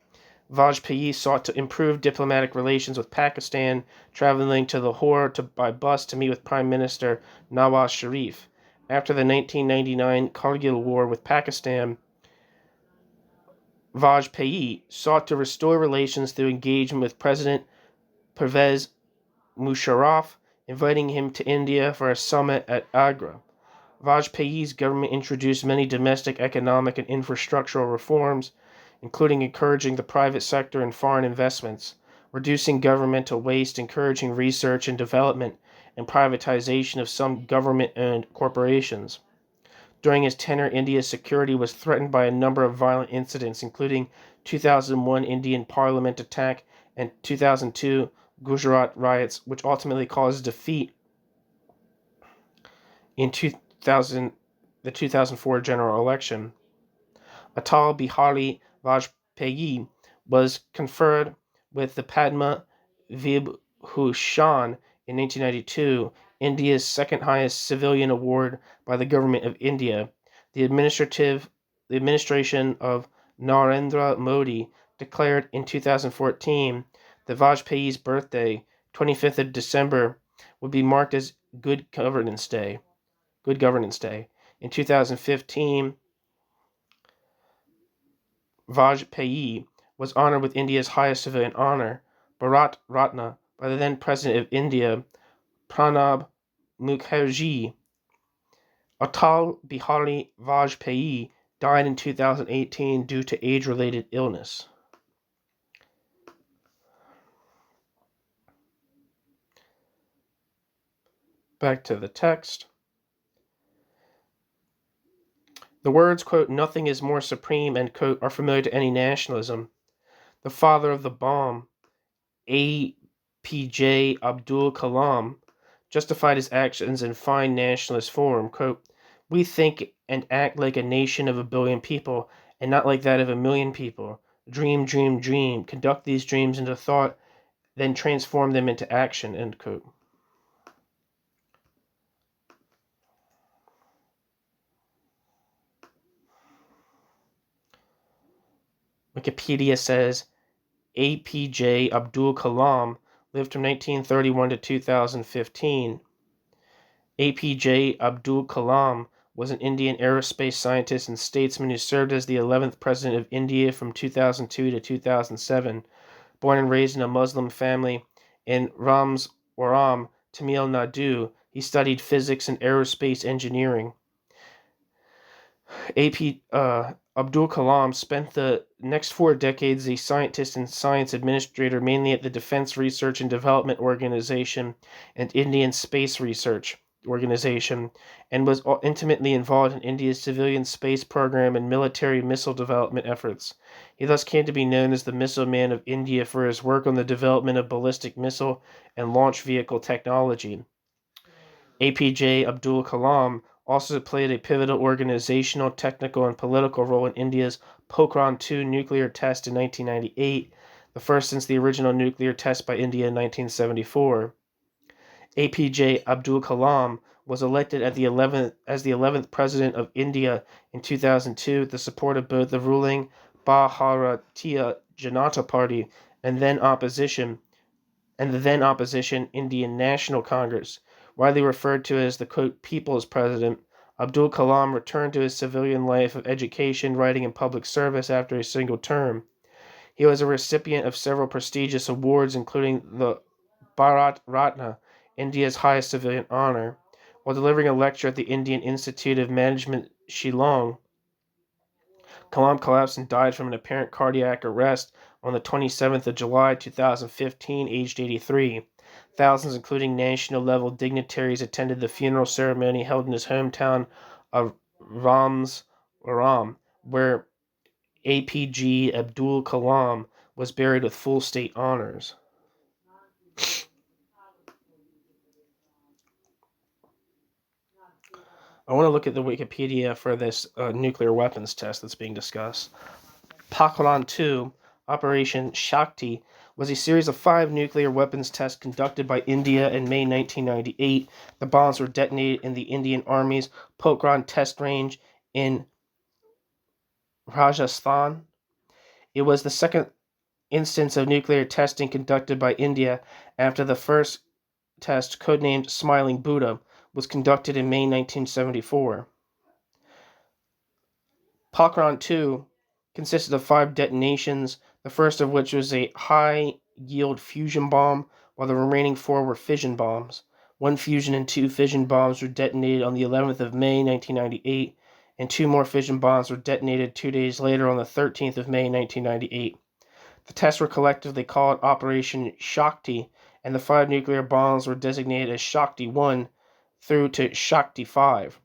Vajpayee sought to improve diplomatic relations with Pakistan, traveling to Lahore by bus to meet with Prime Minister Nawaz Sharif. After the 1999 Kargil War with Pakistan, Vajpayee sought to restore relations through engagement with President Pervez Musharraf, inviting him to India for a summit at Agra. Vajpayee's government introduced many domestic economic and infrastructural reforms, including encouraging the private sector and foreign investments, reducing governmental waste, encouraging research and development, and privatization of some government-owned corporations. During his tenure, India's security was threatened by a number of violent incidents, including 2001 Indian Parliament attack and 2002 Gujarat riots, which ultimately caused defeat in the 2004 general election. Atal Bihari Vajpayee was conferred with the Padma Vibhushan in 1992, India's second highest civilian award by the Government of India. The administration of Narendra Modi declared in 2014 that Vajpayee's birthday, 25th of December, would be marked as Good Governance Day. In 2015, Vajpayee was honored with India's highest civilian honor, Bharat Ratna, by the then President of India, Pranab Mukherjee. Atal Bihari Vajpayee died in 2018 due to age-related illness. Back to the text. The words, quote, "nothing is more supreme," end quote, are familiar to any nationalism. The father of the bomb, APJ Abdul Kalam, justified his actions in fine nationalist form, quote, "We think and act like a nation of 1 billion people, and not like that of 1 million people. Dream, dream, dream. Conduct these dreams into thought, then transform them into action," end quote. Wikipedia says APJ Abdul Kalam lived from 1931 to 2015. APJ Abdul Kalam was an Indian aerospace scientist and statesman who served as the 11th President of India from 2002 to 2007. Born and raised in a Muslim family in Ramswaram, Tamil Nadu, he studied physics and aerospace engineering. Abdul Kalam spent the next 4 decades as a scientist and science administrator, mainly at the Defense Research and Development Organization and Indian Space Research Organization, and was intimately involved in India's civilian space program and military missile development efforts. He thus came to be known as the Missile Man of India for his work on the development of ballistic missile and launch vehicle technology. APJ Abdul Kalam also played a pivotal organizational, technical, and political role in India's Pokhran-2 nuclear test in 1998, the first since the original nuclear test by India in 1974. APJ Abdul Kalam was elected as the 11th President of India in 2002 with the support of both the ruling Bharatiya Janata Party and the then opposition Indian National Congress. Widely referred to as the, quote, "People's President," Abdul Kalam returned to his civilian life of education, writing, and public service after a single term. He was a recipient of several prestigious awards, including the Bharat Ratna, India's highest civilian honor. While delivering a lecture at the Indian Institute of Management, Shillong, Kalam collapsed and died from an apparent cardiac arrest on the 27th of July 2015, aged 83. Thousands, including national-level dignitaries, attended the funeral ceremony held in his hometown of Ramswaram, where APJ Abdul Kalam was buried with full state honors. I want to look at the Wikipedia for this nuclear weapons test that's being discussed. Pokhran-2, Operation Shakti, was a series of 5 nuclear weapons tests conducted by India in May 1998. The bombs were detonated in the Indian Army's Pokhran test range in Rajasthan. It was the second instance of nuclear testing conducted by India after the first test, codenamed Smiling Buddha, was conducted in May 1974. Pokhran-2 consisted of 5 detonations, the first of which was a high-yield fusion bomb, while the remaining 4 were fission bombs. 1 fusion and 2 fission bombs were detonated on the 11th of May, 1998, and 2 more fission bombs were detonated 2 days later on the 13th of May, 1998. The tests were collectively called Operation Shakti, and the 5 nuclear bombs were designated as Shakti 1 through to Shakti 5.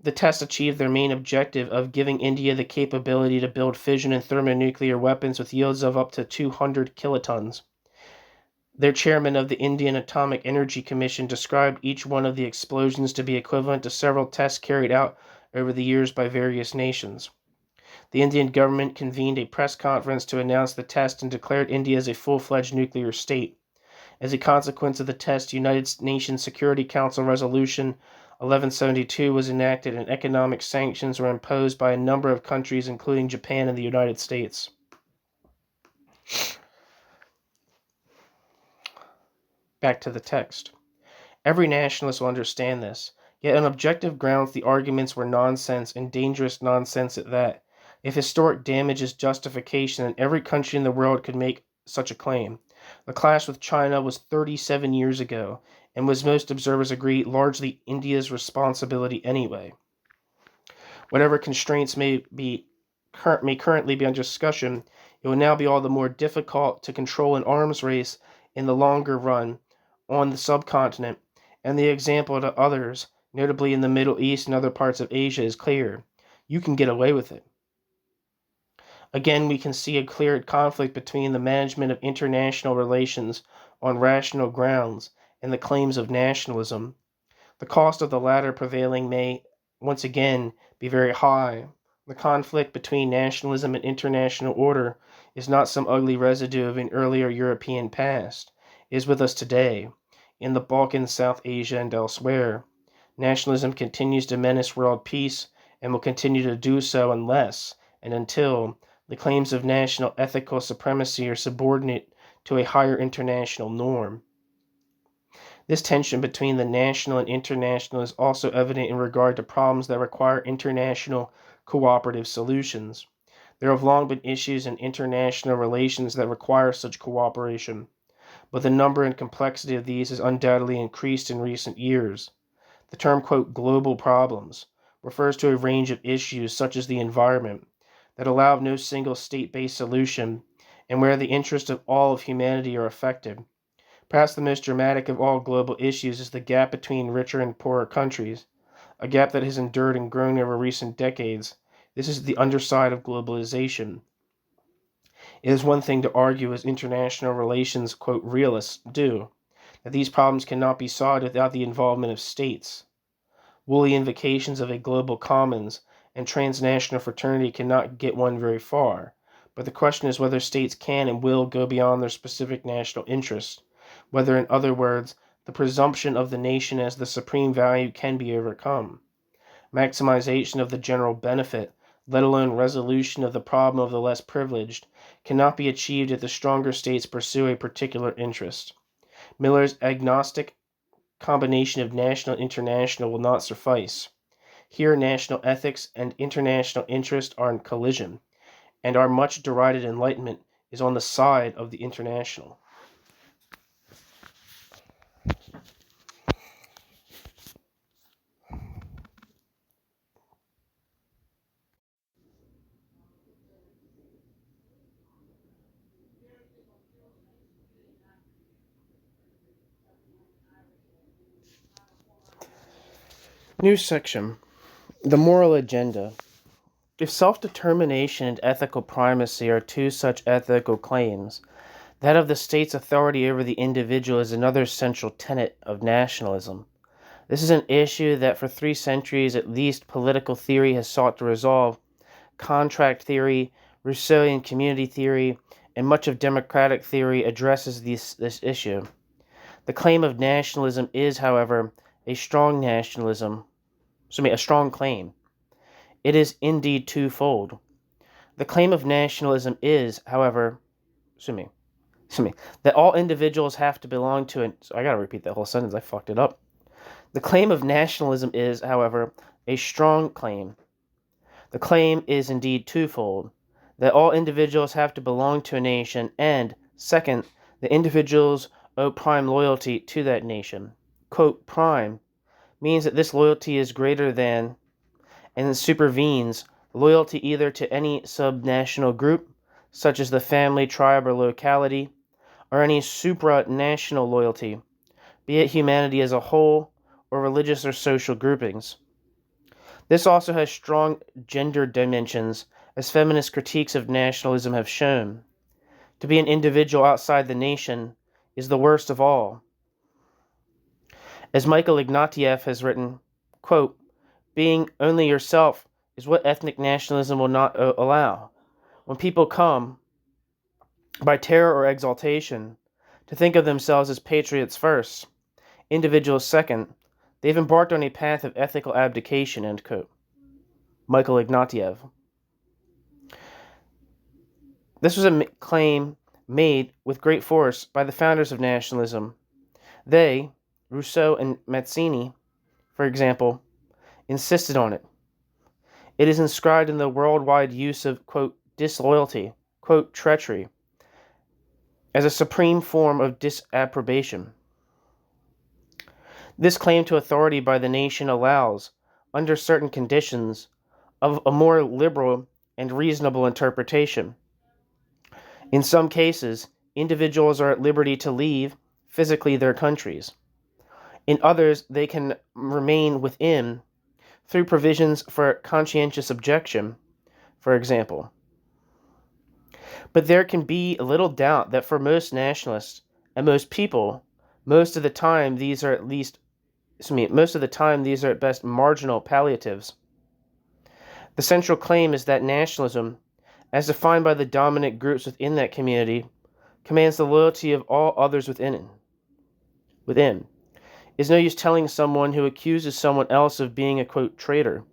The tests achieved their main objective of giving India the capability to build fission and thermonuclear weapons with yields of up to 200 kilotons. Their chairman of the Indian Atomic Energy Commission described each one of the explosions to be equivalent to several tests carried out over the years by various nations. The Indian government convened a press conference to announce the test and declared India as a full-fledged nuclear state. As a consequence of the test, United Nations Security Council Resolution 1172 was enacted and economic sanctions were imposed by a number of countries, including Japan and the United States. Back to the text. Every nationalist will understand this, yet on objective grounds the arguments were nonsense, and dangerous nonsense at that. If historic damage is justification, then every country in the world could make such a claim. The clash with China was 37 years ago, and was, most observers agree, largely India's responsibility anyway. Whatever constraints may currently be under discussion, it will now be all the more difficult to control an arms race in the longer run on the subcontinent, and the example to others, notably in the Middle East and other parts of Asia, is clear. You can get away with it. Again, we can see a clear conflict between the management of international relations on rational grounds and the claims of nationalism. The cost of the latter prevailing may, once again, be very high. The conflict between nationalism and international order is not some ugly residue of an earlier European past. It is with us today, in the Balkans, South Asia, and elsewhere. Nationalism continues to menace world peace and will continue to do so unless and until the claims of national ethical supremacy are subordinate to a higher international norm. This tension between the national and international is also evident in regard to problems that require international cooperative solutions. There have long been issues in international relations that require such cooperation, but the number and complexity of these has undoubtedly increased in recent years. The term, quote, global problems refers to a range of issues such as the environment that allow of no single state-based solution and where the interests of all of humanity are affected. Perhaps the most dramatic of all global issues is the gap between richer and poorer countries, a gap that has endured and grown over recent decades. This is the underside of globalization. It is one thing to argue, as international relations, quote, realists do, that these problems cannot be solved without the involvement of states. Woolly invocations of a global commons and transnational fraternity cannot get one very far, but the question is whether states can and will go beyond their specific national interests, whether, in other words, the presumption of the nation as the supreme value can be overcome. Maximization of the general benefit, let alone resolution of the problem of the less privileged, cannot be achieved if the stronger states pursue a particular interest. Miller's agnostic combination of national and international will not suffice. Here national ethics and international interest are in collision, and our much derided enlightenment is on the side of the international. New section. The moral agenda. If self-determination and ethical primacy are two such ethical claims, that of the state's authority over the individual is another central tenet of nationalism. This is an issue that for 3 centuries at least political theory has sought to resolve. Contract theory, Rousseauian community theory, and much of democratic theory addresses this issue. The claim of nationalism is, however, a strong claim. It is indeed twofold. The claim of nationalism is, however, that all individuals have to belong to it. So I gotta repeat that whole sentence, I fucked it up. The claim of nationalism is, however, a strong claim. The claim is indeed twofold. that all individuals have to belong to a nation, and, second, that individuals owe prime loyalty to that nation. Quote, prime means that this loyalty is greater than and supervenes loyalty either to any subnational group, such as the family, tribe, or locality, or any supranational loyalty, be it humanity as a whole, or religious or social groupings. This also has strong gender dimensions, as feminist critiques of nationalism have shown. To be an individual outside the nation is the worst of all. As Michael Ignatieff has written, quote, being only yourself is what ethnic nationalism will not allow. When people come, by terror or exaltation, to think of themselves as patriots first, individuals second, they've embarked on a path of ethical abdication, end quote. Michael Ignatieff. This was a claim made with great force by the founders of nationalism. They, Rousseau and Mazzini, for example, insisted on it. It is inscribed in the worldwide use of, quote, disloyalty, quote, treachery, as a supreme form of disapprobation. This claim to authority by the nation allows, under certain conditions, of a more liberal and reasonable interpretation. In some cases, individuals are at liberty to leave physically their countries. In others, they can remain within through provisions for conscientious objection, for example. But there can be little doubt that for most nationalists and most people, most of the time these are at best marginal palliatives. The central claim is that nationalism, as defined by the dominant groups within that community, commands the loyalty of all others within. It's no use telling someone who accuses someone else of being a, quote, traitor,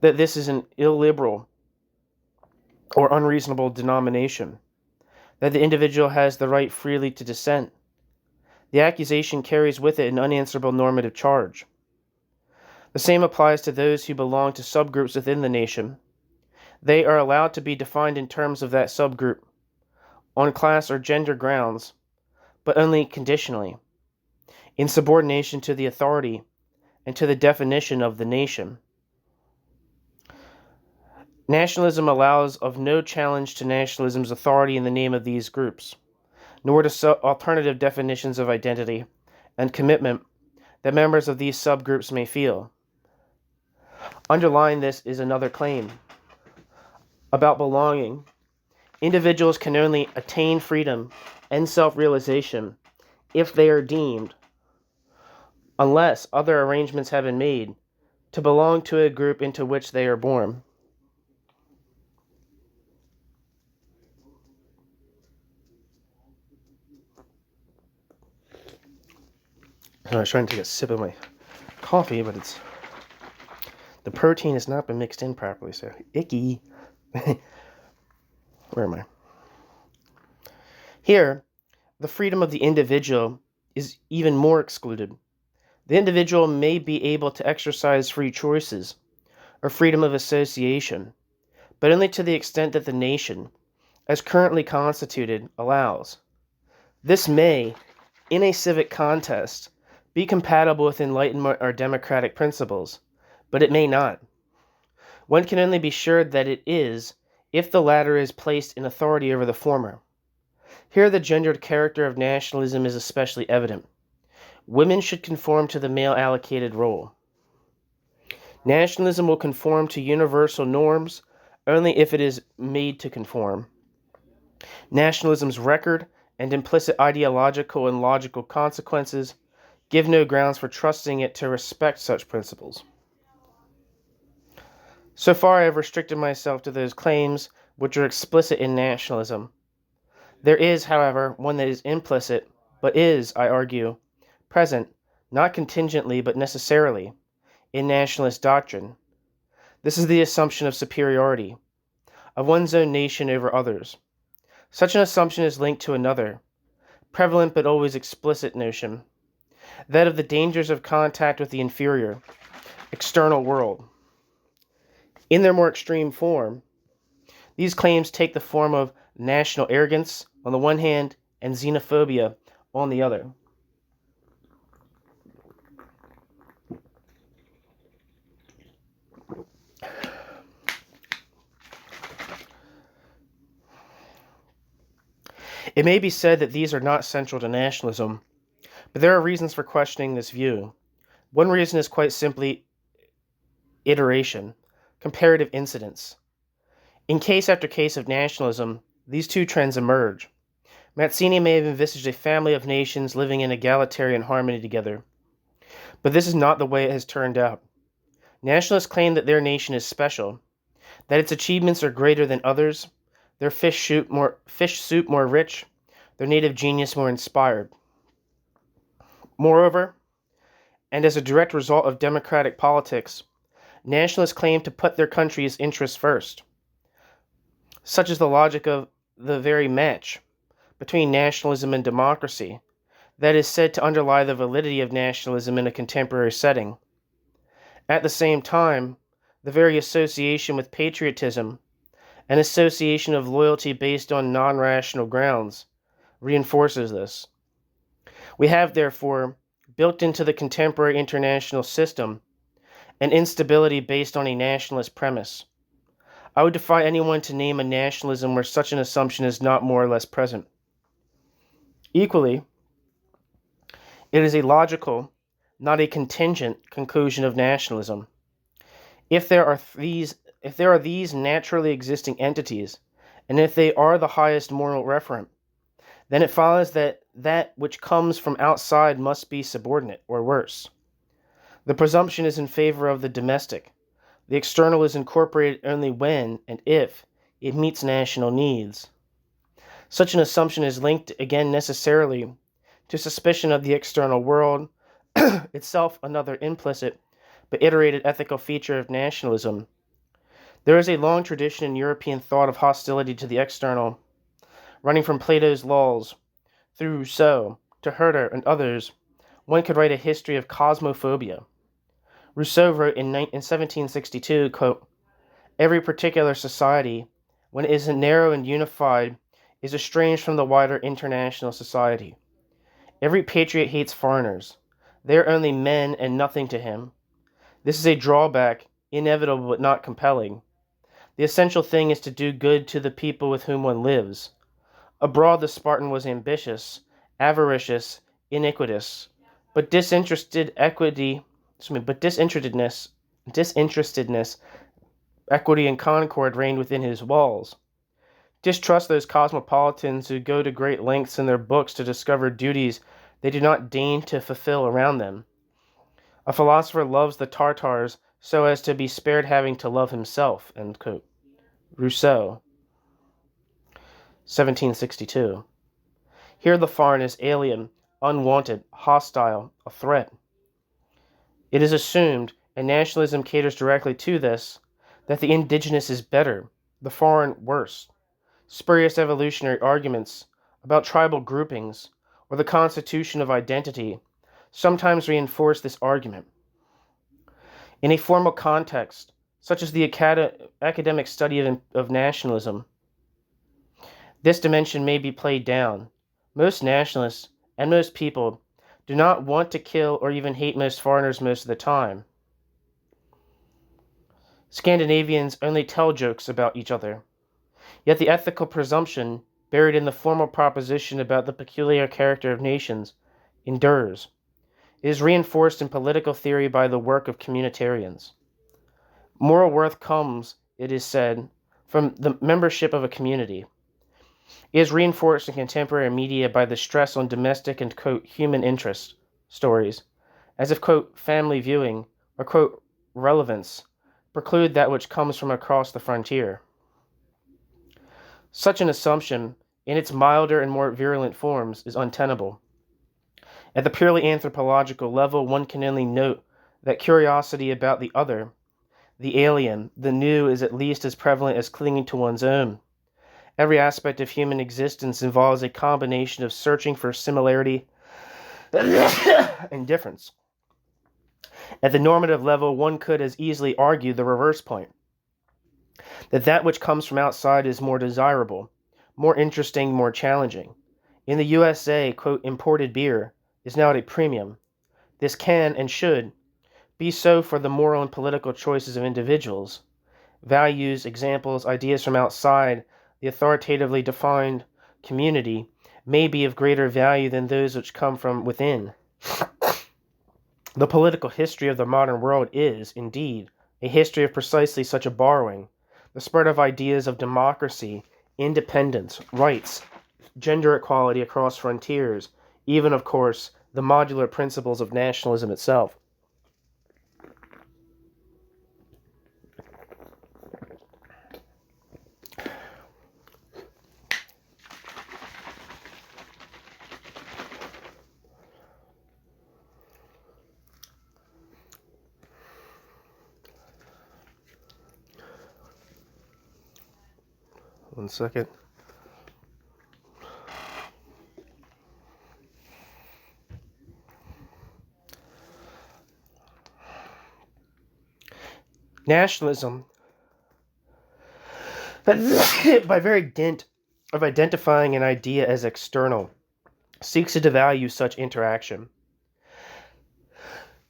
that this is an illiberal or unreasonable denomination, that the individual has the right freely to dissent. The accusation carries with it an unanswerable normative charge. The same applies to those who belong to subgroups within the nation. They are allowed to be defined in terms of that subgroup, on class or gender grounds, but only conditionally, in subordination to the authority and to the definition of the nation. Nationalism allows of no challenge to nationalism's authority in the name of these groups, nor to alternative definitions of identity and commitment that members of these subgroups may feel. Underlying this is another claim about belonging. Individuals can only attain freedom and self-realization if they are deemed, unless other arrangements have been made, to belong to a group into which they are born. I was trying to take a sip of my coffee, but the protein has not been mixed in properly, so icky. Where am I? Here, the freedom of the individual is even more excluded. The individual may be able to exercise free choices or freedom of association, but only to the extent that the nation, as currently constituted, allows. This may, in a civic contest, be compatible with Enlightenment or democratic principles, but it may not. One can only be sure that it is if the latter is placed in authority over the former. Here the gendered character of nationalism is especially evident. Women should conform to the male allocated role. Nationalism will conform to universal norms only if it is made to conform. Nationalism's record and implicit ideological and logical consequences give no grounds for trusting it to respect such principles. So far I have restricted myself to those claims which are explicit in nationalism. There is, however, one that is implicit, but is, I argue, present, not contingently but necessarily, in nationalist doctrine. This is the assumption of superiority, of one's own nation over others. Such an assumption is linked to another, prevalent but always explicit notion, that of the dangers of contact with the inferior, external world. In their more extreme form, These claims take the form of national arrogance on the one hand and xenophobia on the other. It may be said that these are not central to nationalism, but there are reasons for questioning this view. One reason is quite simply iteration, comparative incidence. In case after case of nationalism, these two trends emerge. Mazzini may have envisaged a family of nations living in egalitarian harmony together, but this is not the way it has turned out. Nationalists claim that their nation is special, that its achievements are greater than others, their fish soup more rich, their native genius more inspired. Moreover, and as a direct result of democratic politics, nationalists claim to put their country's interests first. Such is the logic of the very match between nationalism and democracy that is said to underlie the validity of nationalism in a contemporary setting. At the same time, the very association with patriotism, an association of loyalty based on non-rational grounds, reinforces this. We have, therefore, built into the contemporary international system an instability based on a nationalist premise. I would defy anyone to name a nationalism where such an assumption is not more or less present. Equally, it is a logical, not a contingent, conclusion of nationalism. If there are these naturally existing entities, and if they are the highest moral referent, then it follows that that which comes from outside must be subordinate, or worse. The presumption is in favor of the domestic. The external is incorporated only when and if it meets national needs. Such an assumption is linked again necessarily to suspicion of the external world, itself another implicit but iterated ethical feature of nationalism. There is a long tradition in European thought of hostility to the external, running from Plato's Laws through Rousseau to Herder and others. One could write a history of cosmophobia. Rousseau wrote in 1762, quote, "Every particular society, when it is narrow and unified, is estranged from the wider international society. Every patriot hates foreigners. They are only men and nothing to him. This is a drawback, inevitable but not compelling. The essential thing is to do good to the people with whom one lives. Abroad the Spartan was ambitious, avaricious, iniquitous, but disinterestedness, equity, and concord reigned within his walls. Distrust those cosmopolitans who go to great lengths in their books to discover duties they do not deign to fulfill around them. A philosopher loves the Tartars so as to be spared having to love himself." End quote. Rousseau, 1762. Here the foreign is alien, unwanted, hostile, a threat. It is assumed, and nationalism caters directly to this, that the indigenous is better, the foreign worse. Spurious evolutionary arguments about tribal groupings or the constitution of identity sometimes reinforce this argument. In a formal context, such as the academic study of nationalism, this dimension may be played down. Most nationalists and most people do not want to kill or even hate most foreigners most of the time. Scandinavians only tell jokes about each other. Yet the ethical presumption, buried in the formal proposition about the peculiar character of nations, endures. It is reinforced in political theory by the work of communitarians. Moral worth comes, it is said, from the membership of a community. It is reinforced in contemporary media by the stress on domestic and, quote, human interest stories, as if, quote, family viewing or, quote, relevance preclude that which comes from across the frontier. Such an assumption, in its milder and more virulent forms, is untenable. At the purely anthropological level, one can only note that curiosity about the other, the alien, the new, is at least as prevalent as clinging to one's own. Every aspect of human existence involves a combination of searching for similarity and difference. At the normative level, one could as easily argue the reverse point. that which comes from outside is more desirable, more interesting, more challenging. In the USA, quote, imported beer is now at a premium. This can and should be so for the moral and political choices of individuals. Values, examples, ideas from outside the authoritatively defined community may be of greater value than those which come from within. The political history of the modern world is, indeed, a history of precisely such a borrowing, the spread of ideas of democracy, independence, rights, gender equality across frontiers, even, of course, the modular principles of nationalism itself. One second. Nationalism, by very dint of identifying an idea as external, seeks to devalue such interaction.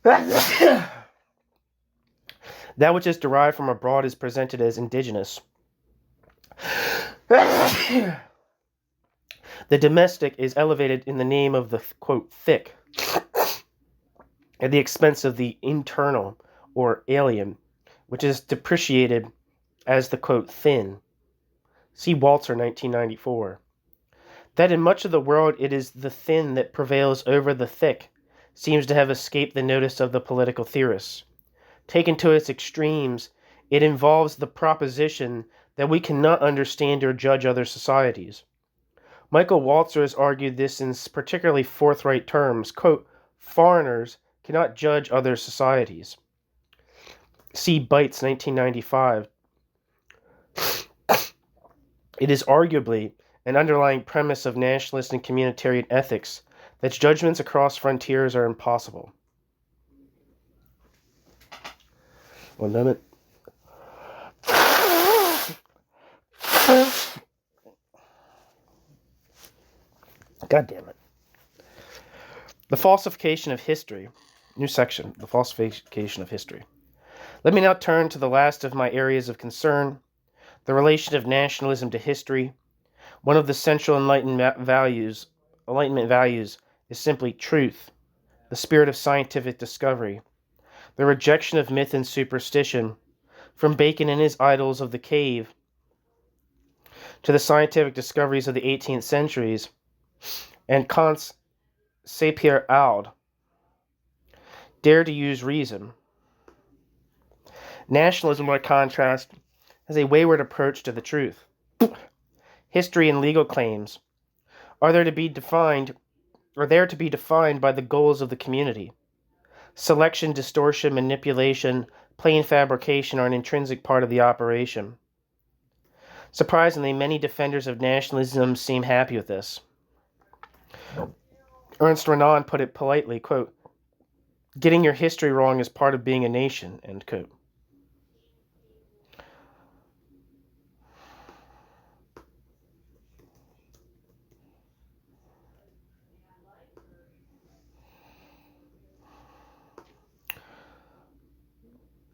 That which is derived from abroad is presented as indigenous. The domestic is elevated in the name of the, quote, thick, at the expense of the internal, or alien, which is depreciated as the, quote, thin. See Walzer, 1994. That in much of the world it is the thin that prevails over the thick seems to have escaped the notice of the political theorists. Taken to its extremes, it involves the proposition that we cannot understand or judge other societies. Michael Walzer has argued this in particularly forthright terms. Quote, foreigners cannot judge other societies. See Bites, 1995. It is arguably an underlying premise of nationalist and communitarian ethics that judgments across frontiers are impossible. One moment. God damn it. The falsification of history. New section. The falsification of history. Let me now turn to the last of my areas of concern, the relation of nationalism to history. One of the central Enlightenment values is simply truth, the spirit of scientific discovery, the rejection of myth and superstition, from Bacon and his idols of the cave to the scientific discoveries of the 18th centuries, and Kant's Sapere Aude, dare to use reason. Nationalism, by contrast, has a wayward approach to the truth. History and legal claims are there to be defined by the goals of the community. Selection, distortion, manipulation, plain fabrication are an intrinsic part of the operation. Surprisingly, many defenders of nationalism seem happy with this. Ernst Renan put it politely, quote, getting your history wrong is part of being a nation, end quote.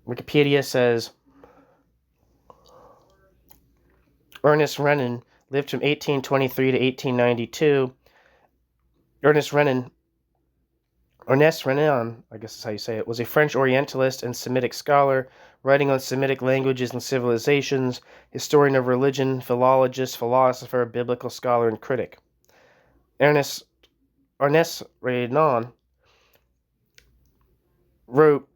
Wikipedia says, Ernest Renan lived from 1823 to 1892. Ernest Renan, I guess is how you say it, was a French Orientalist and Semitic scholar, writing on Semitic languages and civilizations, historian of religion, philologist, philosopher, biblical scholar, and critic. Ernest Renan wrote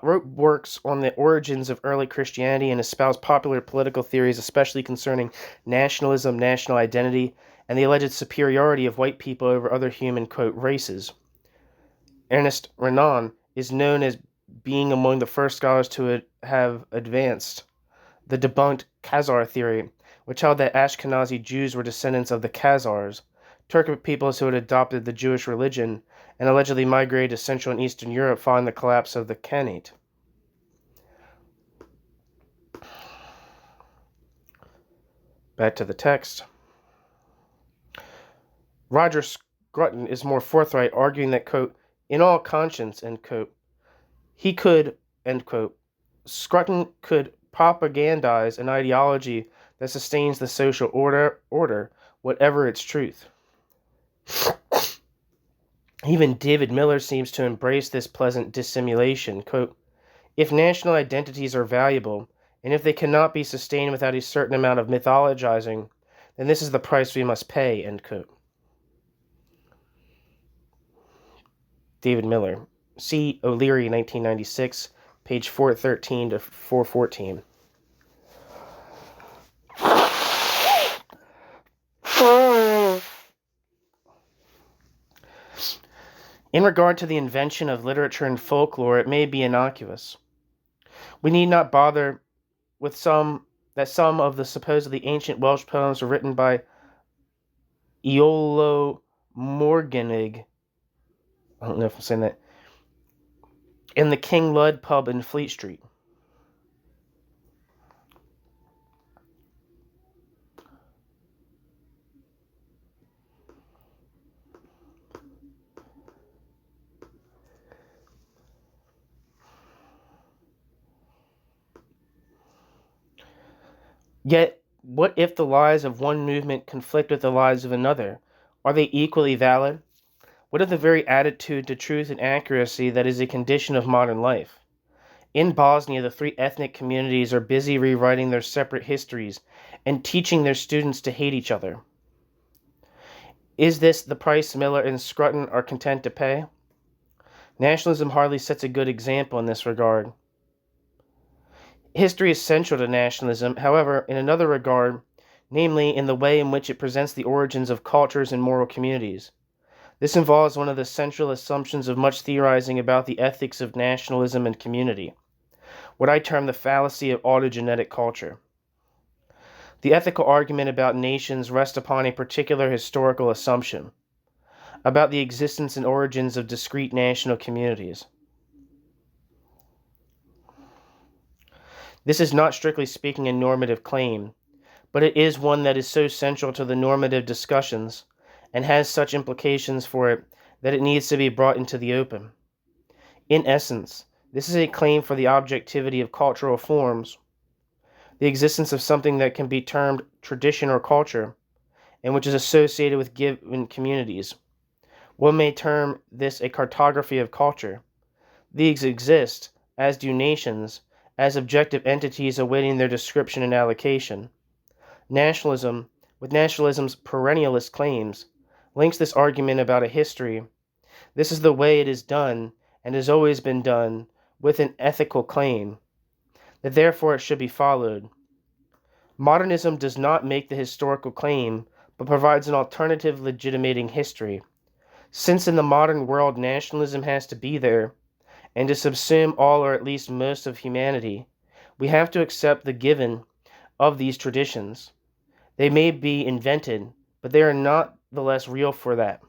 works on the origins of early Christianity and espoused popular political theories, especially concerning nationalism, national identity, and the alleged superiority of white people over other human, quote, races. Ernest Renan is known as being among the first scholars to have advanced the debunked Khazar theory, which held that Ashkenazi Jews were descendants of the Khazars, Turkic peoples who had adopted the Jewish religion and allegedly migrated to Central and Eastern Europe following the collapse of the Khanate. Back to the text. Roger Scruton is more forthright, arguing that, quote, in all conscience, end quote, he could, end quote, Scruton could propagandize an ideology that sustains the social order, whatever its truth. Even David Miller seems to embrace this pleasant dissimulation. Quote, if national identities are valuable, and if they cannot be sustained without a certain amount of mythologizing, then this is the price we must pay, end quote. David Miller. C. O'Leary, 1996, page 413 to 414. In regard to the invention of literature and folklore, it may be innocuous. We need not bother with some of the supposedly ancient Welsh poems were written by Iolo Morgannwg, I don't know if I'm saying that, in the King Lud pub in Fleet Street. Yet, what if the lies of one movement conflict with the lies of another? Are they equally valid? What of the very attitude to truth and accuracy that is a condition of modern life? In Bosnia, the three ethnic communities are busy rewriting their separate histories and teaching their students to hate each other. Is this the price Miller and Scruton are content to pay? Nationalism hardly sets a good example in this regard. History is central to nationalism, however, in another regard, namely in the way in which it presents the origins of cultures and moral communities. This involves one of the central assumptions of much theorizing about the ethics of nationalism and community, what I term the fallacy of autogenetic culture. The ethical argument about nations rests upon a particular historical assumption, about the existence and origins of discrete national communities. This is not strictly speaking a normative claim, but it is one that is so central to the normative discussions and has such implications for it that it needs to be brought into the open. In essence, this is a claim for the objectivity of cultural forms, the existence of something that can be termed tradition or culture, and which is associated with given communities. One may term this a cartography of culture. These exist, as do nations, as objective entities awaiting their description and allocation. Nationalism, with nationalism's perennialist claims, links this argument about a history. This is the way it is done, and has always been done, with an ethical claim, that therefore it should be followed. Modernism does not make the historical claim, but provides an alternative legitimating history. Since in the modern world nationalism has to be there, and to subsume all or at least most of humanity, we have to accept the given of these traditions. They may be invented, but they are not the less real for that.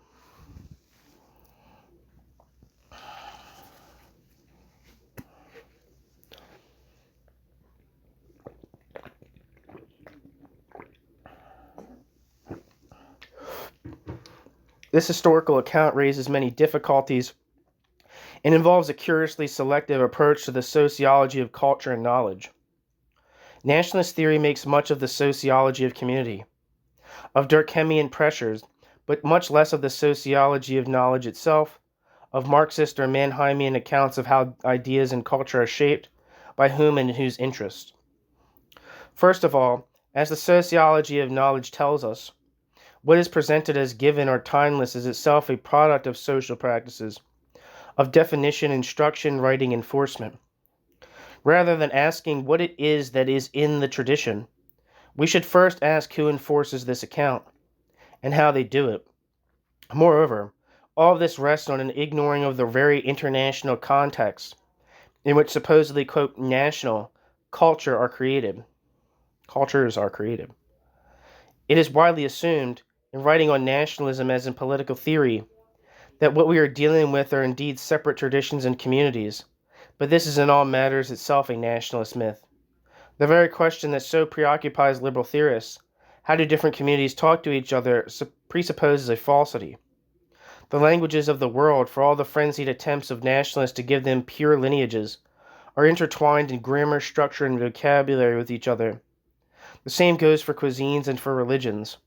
This historical account raises many difficulties and involves a curiously selective approach to the sociology of culture and knowledge. Nationalist theory makes much of the sociology of community, of Durkheimian pressures, but much less of the sociology of knowledge itself, of Marxist or Mannheimian accounts of how ideas and culture are shaped, by whom and in whose interest. First of all, as the sociology of knowledge tells us, what is presented as given or timeless is itself a product of social practices, of definition, instruction, writing, enforcement. Rather than asking what it is that is in the tradition, we should first ask who enforces this account, and how they do it. Moreover, all of this rests on an ignoring of the very international context in which supposedly, quote, national cultures are created. It is widely assumed, in writing on nationalism as in political theory, that what we are dealing with are indeed separate traditions and communities, but this is in all matters itself a nationalist myth. The very question that so preoccupies liberal theorists, How do different communities talk to each other presupposes a falsity. The languages of the world, for all the frenzied attempts of nationalists to give them pure lineages, are intertwined in grammar, structure, and vocabulary with each other. The same goes for cuisines and for religions.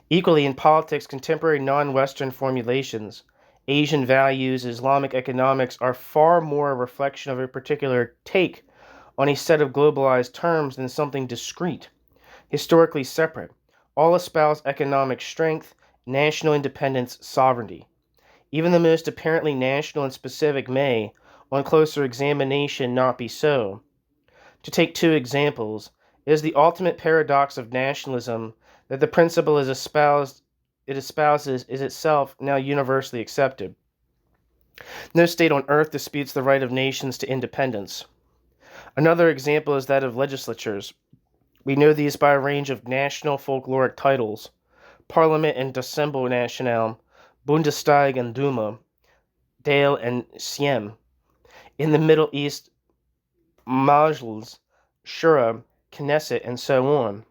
Equally, in politics, contemporary non-Western formulations, Asian values, Islamic economics are far more a reflection of a particular take on a set of globalized terms than something discrete, historically separate. All espouse economic strength, national independence, sovereignty. Even the most apparently national and specific may, on closer examination, not be so. To take two examples, it is the ultimate paradox of nationalism that the principle it espouses is itself now universally accepted. No state on earth disputes the right of nations to independence. Another example is that of legislatures. We know these by a range of national folkloric titles: Parliament and Assemblée Nationale, Bundestag and Duma, Dale and Siem. In the Middle East, Majlis, Shura, Knesset, and so on.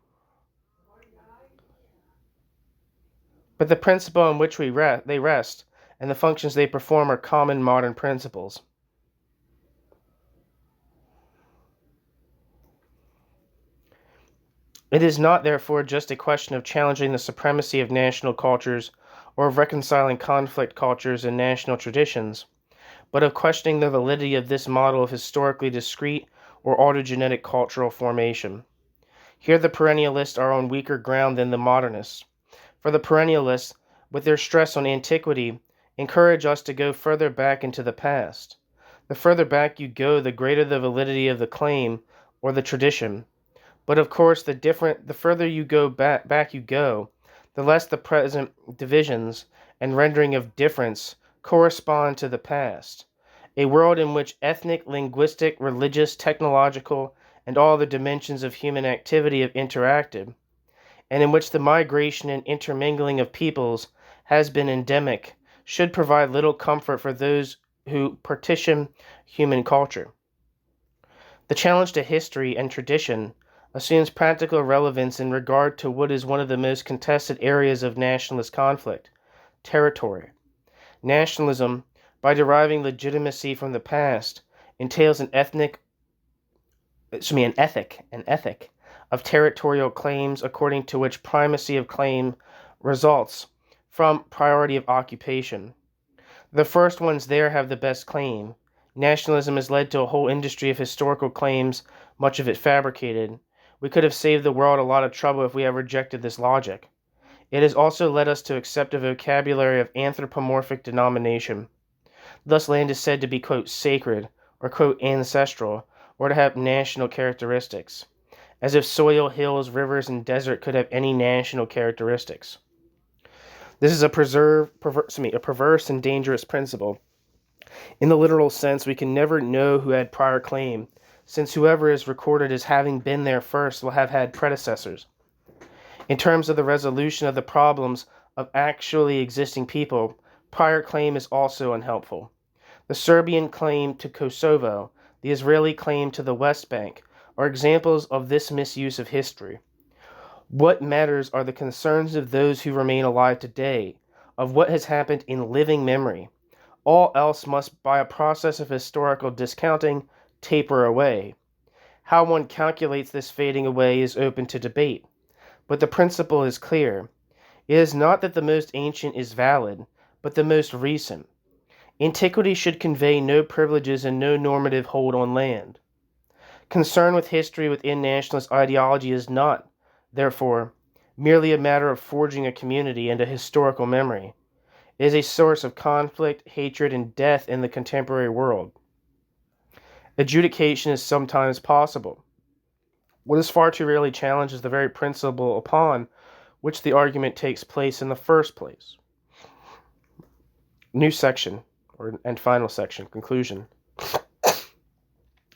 But the principle on which they rest and the functions they perform are common modern principles. It is not, therefore, just a question of challenging the supremacy of national cultures or of reconciling conflict cultures and national traditions, but of questioning the validity of this model of historically discrete or autogenetic cultural formation. Here the perennialists are on weaker ground than the modernists. For the perennialists, with their stress on antiquity, encourage us to go further back into the past. The further back you go, the greater the validity of the claim or the tradition. But of course, the further you go back you go, the less the present divisions and rendering of difference correspond to the past. A world in which ethnic, linguistic, religious, technological, and all the dimensions of human activity have interacted, and in which the migration and intermingling of peoples has been endemic, should provide little comfort for those who partition human culture. The challenge to history and tradition assumes practical relevance in regard to what is one of the most contested areas of nationalist conflict: territory. Nationalism, by deriving legitimacy from the past, entails an ethic of territorial claims, according to which primacy of claim results from priority of occupation. The first ones there have the best claim. Nationalism has led to a whole industry of historical claims, much of it fabricated. We could have saved the world a lot of trouble if we had rejected this logic. It has also led us to accept a vocabulary of anthropomorphic denomination. Thus land is said to be, quote, sacred, or, quote, ancestral, or to have national characteristics, as if soil, hills, rivers, and desert could have any national characteristics. This is a perverse and dangerous principle. In the literal sense, we can never know who had prior claim, since whoever is recorded as having been there first will have had predecessors. In terms of the resolution of the problems of actually existing people, prior claim is also unhelpful. The Serbian claim to Kosovo, the Israeli claim to the West Bank, are examples of this misuse of history. What matters are the concerns of those who remain alive today, of what has happened in living memory. All else must, by a process of historical discounting, taper away. How one calculates this fading away is open to debate, but the principle is clear. It is not that the most ancient is valid, but the most recent. Antiquity should convey no privileges and no normative hold on land. Concern with history within nationalist ideology is not, therefore, merely a matter of forging a community and a historical memory. It is a source of conflict, hatred, and death in the contemporary world. Adjudication is sometimes possible. What is far too rarely challenged is the very principle upon which the argument takes place in the first place. New section, and final section, conclusion.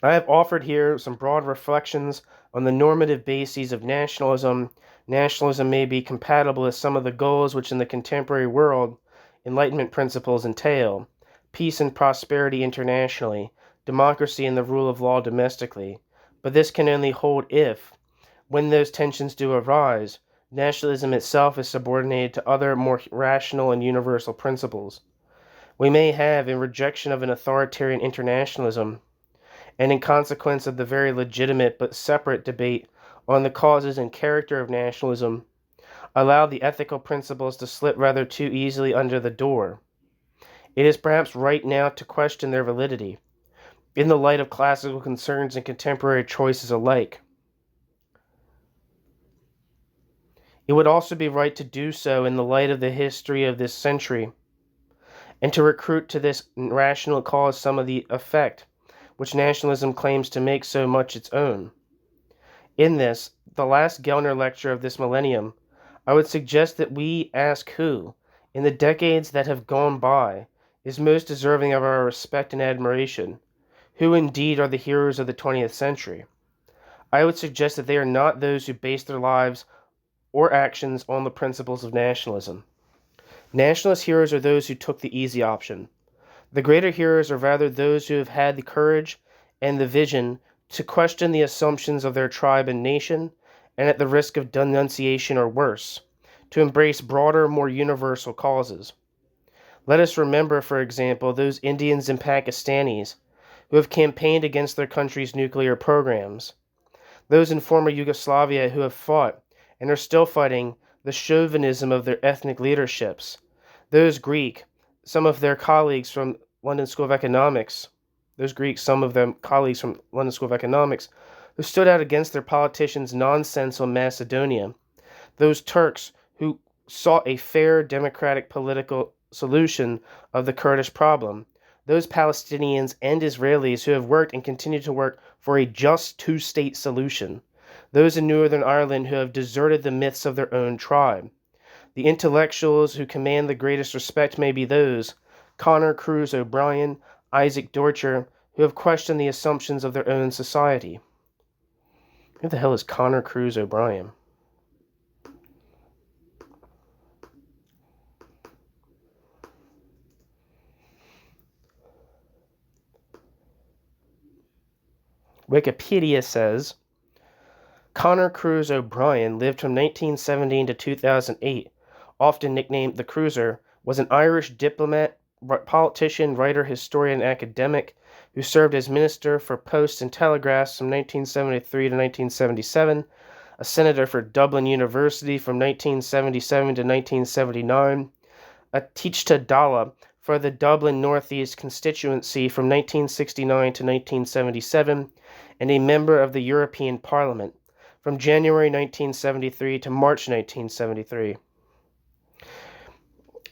I have offered here some broad reflections on the normative bases of nationalism. Nationalism may be compatible with some of the goals which in the contemporary world Enlightenment principles entail: peace and prosperity internationally, democracy and the rule of law domestically. But this can only hold if, When those tensions do arise, nationalism itself is subordinated to other more rational and universal principles. We may have, in rejection of an authoritarian internationalism, and in consequence of the very legitimate but separate debate on the causes and character of nationalism, allow the ethical principles to slip rather too easily under the door. It is perhaps right now to question their validity, in the light of classical concerns and contemporary choices alike. It would also be right to do so in the light of the history of this century, and to recruit to this rational cause some of the effect which nationalism claims to make so much its own. In this, the last Gellner lecture of this millennium, I would suggest that we ask who, in the decades that have gone by, is most deserving of our respect and admiration, who indeed are the heroes of the 20th century. I would suggest that they are not those who base their lives or actions on the principles of nationalism. Nationalist heroes are those who took the easy option. The greater heroes are rather those who have had the courage and the vision to question the assumptions of their tribe and nation, and at the risk of denunciation or worse, to embrace broader, more universal causes. Let us remember, for example, those Indians and Pakistanis who have campaigned against their country's nuclear programs, those in former Yugoslavia who have fought and are still fighting the chauvinism of their ethnic leaderships, those Greek, some of their colleagues from London School of Economics, who stood out against their politicians' nonsense on Macedonia, those Turks who sought a fair democratic political solution of the Kurdish problem, those Palestinians and Israelis who have worked and continue to work for a just two-state solution, those in Northern Ireland who have deserted the myths of their own tribe. The intellectuals who command the greatest respect may be those, Connor Cruz O'Brien, Isaac Deutscher, who have questioned the assumptions of their own society. Who the hell is Connor Cruz O'Brien? Wikipedia says, Connor Cruz O'Brien lived from 1917 to 2008, often nicknamed the Cruiser, was an Irish diplomat, politician, writer, historian, and academic who served as Minister for Posts and Telegraphs from 1973 to 1977, a senator for Dublin University from 1977 to 1979, a Teachta Dala for the Dublin North East constituency from 1969 to 1977, and a member of the European Parliament from January 1973 to March 1973.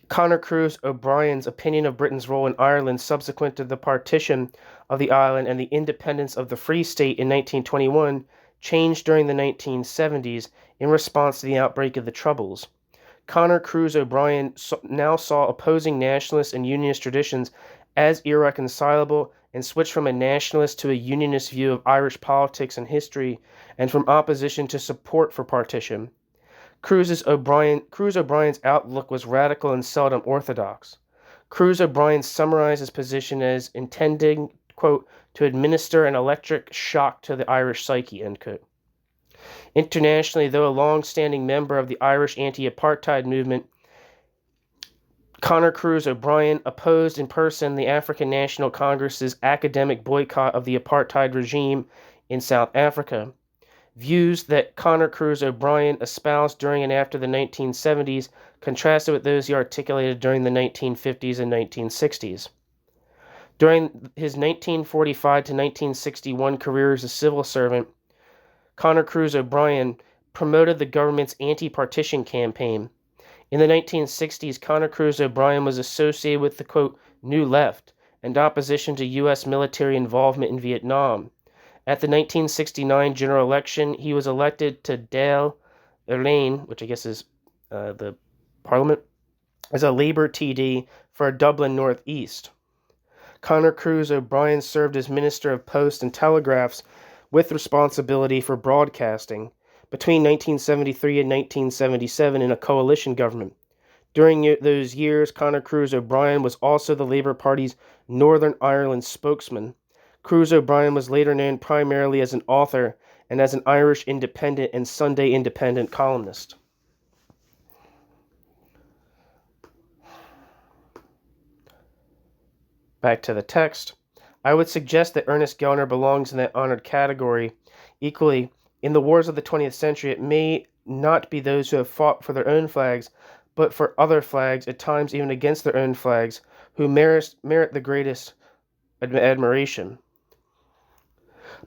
Connor Cruz O'Brien's opinion of Britain's role in Ireland subsequent to the partition of the island and the independence of the Free State in 1921 changed during the 1970s in response to the outbreak of the Troubles. Connor Cruz O'Brien now saw opposing nationalist and unionist traditions as irreconcilable and switched from a nationalist to a unionist view of Irish politics and history, and from opposition to support for partition. Cruz O'Brien's outlook was radical and seldom orthodox. Cruz O'Brien summarized his position as intending, quote, to administer an electric shock to the Irish psyche, end quote. Internationally, though a long-standing member of the Irish anti-apartheid movement, Connor Cruz O'Brien opposed in person the African National Congress's academic boycott of the apartheid regime in South Africa. Views that Connor Cruz O'Brien espoused during and after the 1970s contrasted with those he articulated during the 1950s and 1960s. During his 1945 to 1961 career as a civil servant, Connor Cruz O'Brien promoted the government's anti-partition campaign. In the 1960s, Connor Cruz O'Brien was associated with the, quote, New Left and opposition to U.S. military involvement in Vietnam. At the 1969 general election, he was elected to Dáil Éireann, which I guess is the parliament, as a Labour TD for Dublin North East. Connor Cruz O'Brien served as Minister of Posts and Telegraphs with responsibility for broadcasting between 1973 and 1977 in a coalition government. During those years, Connor Cruz O'Brien was also the Labour Party's Northern Ireland spokesman. Cruz O'Brien was later known primarily as an author and as an Irish independent and Sunday Independent columnist. Back to the text. I would suggest that Ernest Gellner belongs in that honored category. Equally, in the wars of the 20th century, it may not be those who have fought for their own flags, but for other flags, at times even against their own flags, who merit the greatest admiration.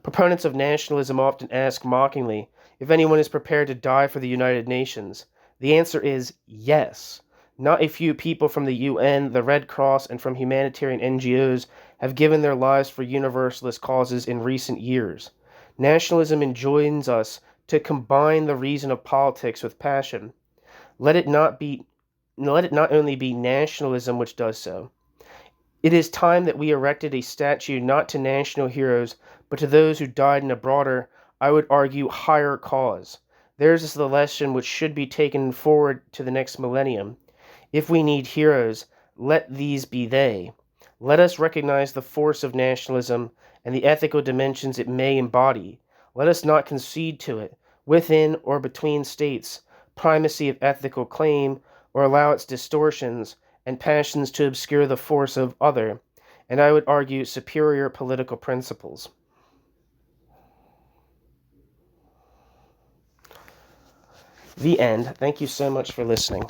Proponents of nationalism often ask mockingly if anyone is prepared to die for the United Nations. The answer is yes. Not a few people from the UN, the Red Cross, and from humanitarian NGOs have given their lives for universalist causes in recent years. Nationalism enjoins us to combine the reason of politics with passion. Let it not only be nationalism which does so. It is time that we erected a statue not to national heroes, but to those who died in a broader, I would argue, higher cause. Theirs is the lesson which should be taken forward to the next millennium. If we need heroes, let these be they. Let us recognize the force of nationalism and the ethical dimensions it may embody. Let us not concede to it, within or between states, primacy of ethical claim, or allow its distortions and passions to obscure the force of other, and I would argue superior political principles. The end. Thank you so much for listening.